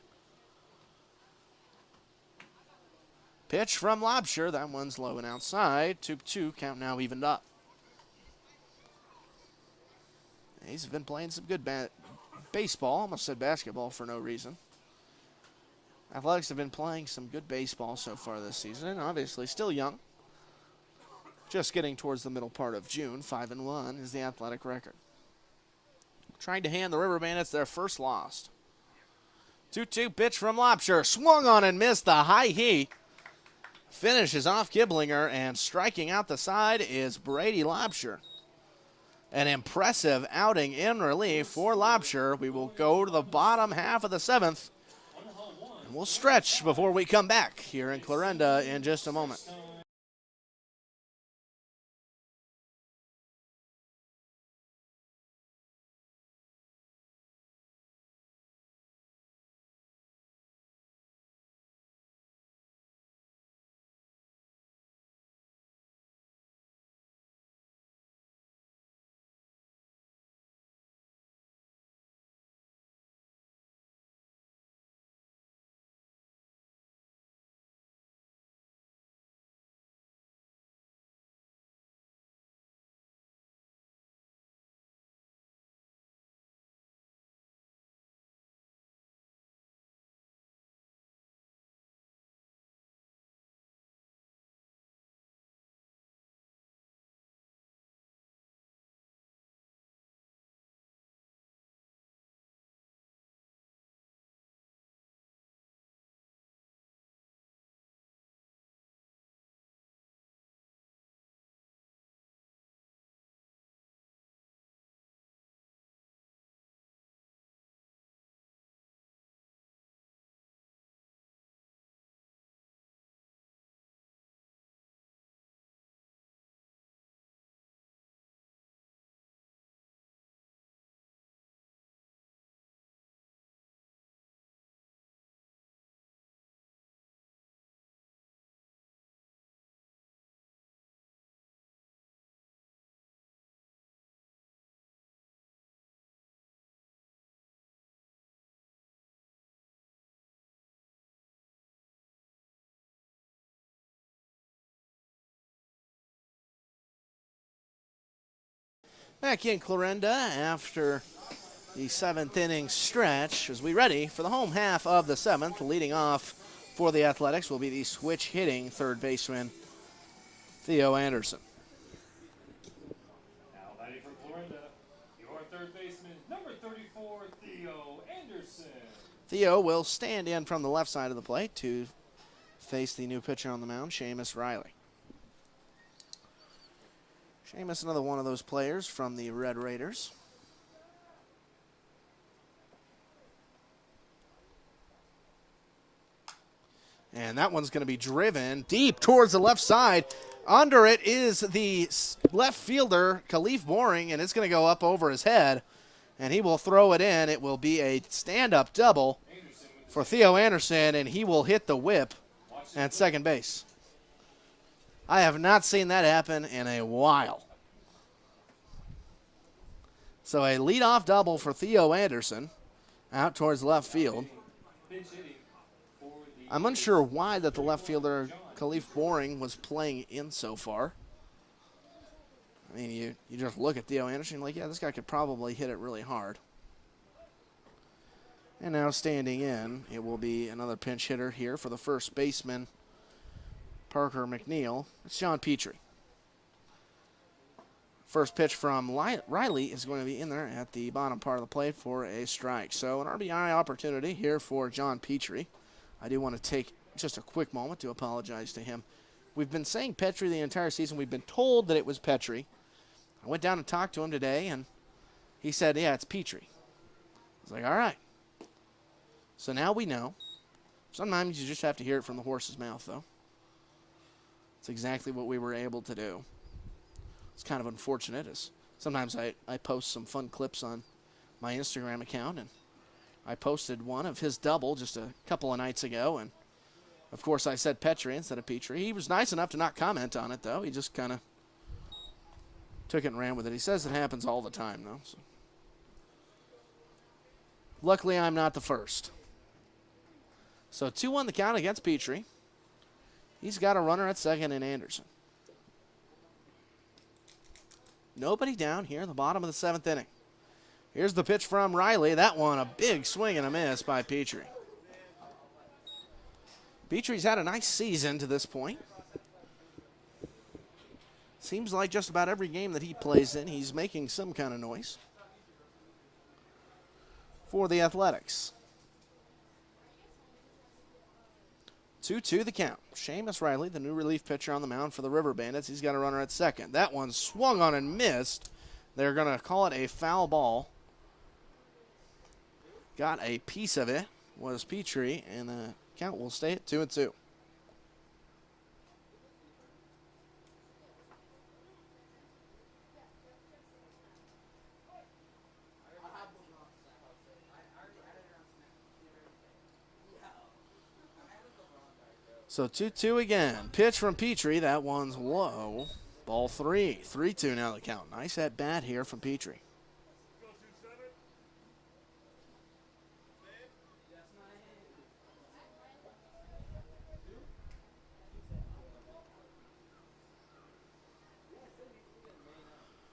Pitch from Lobsher. That one's low and outside. 2-2. Count now evened up. He's been playing some good baseball. Almost said basketball for no reason. Athletics have been playing some good baseball so far this season, and obviously still young. Just getting towards the middle part of June. 5-1 is the Athletic record. Trying to hand the River Bandits their first loss. 2-2 pitch from Lobsher. Swung on and missed the high heat. Finishes off Giblinger, and striking out the side is Brady Lobsher. An impressive outing in relief for Lobsher. We will go to the bottom half of the seventh. And we'll stretch before we come back here in Clarinda in just a moment. Back in Clarinda after the seventh inning stretch as we ready for the home half of the seventh. Leading off for the Athletics will be the switch hitting third baseman Theo Anderson. Now batting for Clarinda, your third baseman, number 34, Theo Anderson. Theo will stand in from the left side of the plate to face the new pitcher on the mound, Seamus Riley. Seamus, another one of those players from the Red Raiders. And that one's going to be driven deep towards the left side. Under it is the left fielder, Khalif Boring, and it's going to go up over his head. And he will throw it in. It will be a stand-up double for Theo Anderson, and he will hit the whip at second base. I have not seen that happen in a while. So a leadoff double for Theo Anderson out towards left field. I'm unsure why that the left fielder, Khalif Boring, was playing in so far. I mean, you just look at Theo Anderson, like, yeah, this guy could probably hit it really hard. And now standing in, it will be another pinch hitter here for the first baseman, Parker McNeil. It's John Petrie. First pitch from Riley is going to be in there at the bottom part of the plate for a strike. So an RBI opportunity here for John Petrie. I do want to take just a quick moment to apologize to him. We've been saying Petrie the entire season. We've been told that it was Petrie. I went down and talked to him today, and he said, yeah, it's Petrie. I was like, all right. So now we know. Sometimes you just have to hear it from the horse's mouth, though. It's exactly what we were able to do. It's kind of unfortunate, as sometimes I post some fun clips on my Instagram account, and I posted one of his double just a couple of nights ago, and of course I said Petrie instead of Petrie. He was nice enough to not comment on it, though. He just kind of took it and ran with it. He says it happens all the time, though. So. Luckily, I'm not the first. So 2-1 the count against Petrie. He's got a runner at second in Anderson. Nobody down here in the bottom of the 7th inning. Here's the pitch from Riley. That one, a big swing and a miss by Petrie. Petrie's had a nice season to this point. Seems like just about every game that he plays in, he's making some kind of noise for the Athletics. 2-2 the count. Seamus Riley, the new relief pitcher on the mound for the River Bandits. He's got a runner at second. That one swung on and missed. They're going to call it a foul ball. Got a piece of it, was Petrie, and the count will stay at 2-2. So 2-2 again. Pitch from Petrie. That one's low. Ball 3. 3-2 now the count. Nice at bat here from Petrie.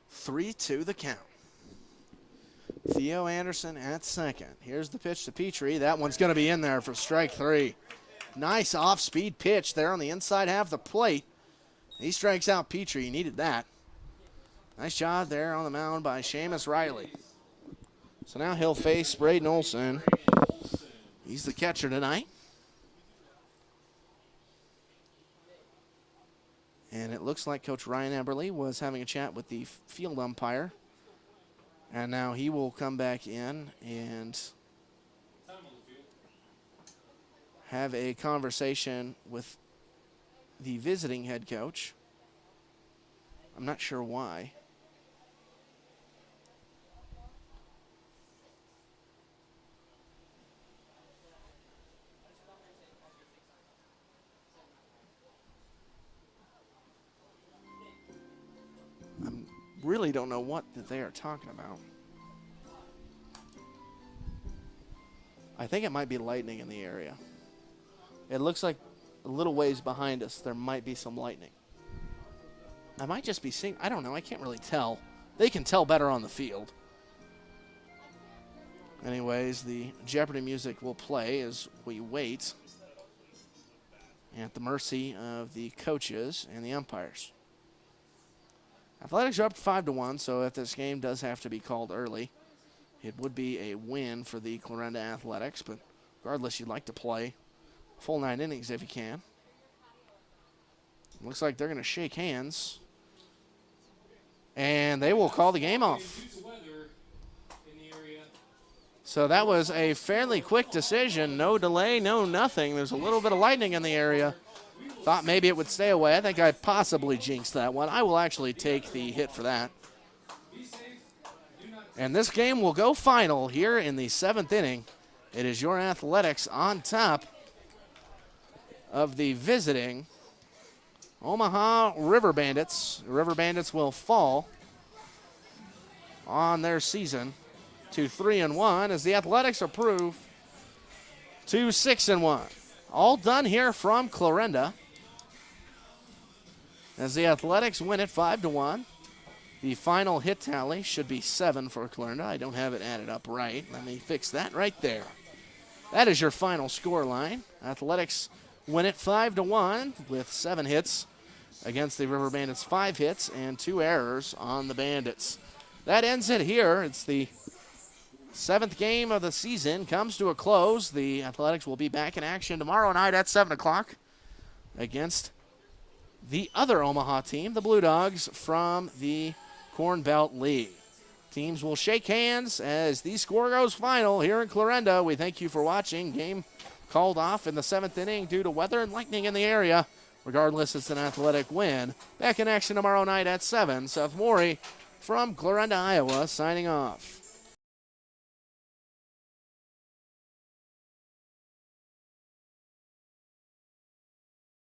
Three-two the count. Theo Anderson at second. Here's the pitch to Petrie. That one's going to be in there for strike 3. Nice off-speed pitch there on the inside half of the plate. He strikes out Petrie. He needed that. Nice job there on the mound by Seamus Riley. So now he'll face Braden Olson. He's the catcher tonight. And it looks like Coach Ryan Eberle was having a chat with the field umpire. And now he will come back in and have a conversation with the visiting head coach. I'm not sure why. I really don't know what that they are talking about. I think it might be lightning in the area. It looks like a little ways behind us there might be some lightning. I might just be seeing, I don't know, I can't really tell. They can tell better on the field. Anyways, the Jeopardy music will play as we wait at the mercy of the coaches and the umpires. Athletics are up 5-1, so if this game does have to be called early, it would be a win for the Clarinda Athletics, but regardless, you'd like to play full 9 innings if you can. Looks like they're going to shake hands. And they will call the game off. So that was a fairly quick decision. No delay, no nothing. There's a little bit of lightning in the area. Thought maybe it would stay away. I think I possibly jinxed that one. I will actually take the hit for that. And this game will go final here in the 7th inning. It is your Athletics on top of the visiting Omaha River Bandits. The River Bandits will fall on their season to 3-1 as the Athletics improve to 6-1. All done here from Clarinda as the Athletics win it 5-1. The final hit tally should be 7 for Clarinda. I don't have it added up right. Let me fix that right there. That is your final score line. Athletics win it 5-1 with 7 hits against the River Bandits. 5 hits and 2 errors on the Bandits. That ends it here. It's the 7th game of the season comes to a close. The Athletics will be back in action tomorrow night at 7 o'clock against the other Omaha team, the Blue Dogs from the Corn Belt League. Teams will shake hands as the score goes final here in Clarinda. We thank you for watching. Game called off in the 7th inning due to weather and lightning in the area. Regardless, it's an Athletic win. Back in action tomorrow night at 7. Seth Morey from Clarinda, Iowa, signing off.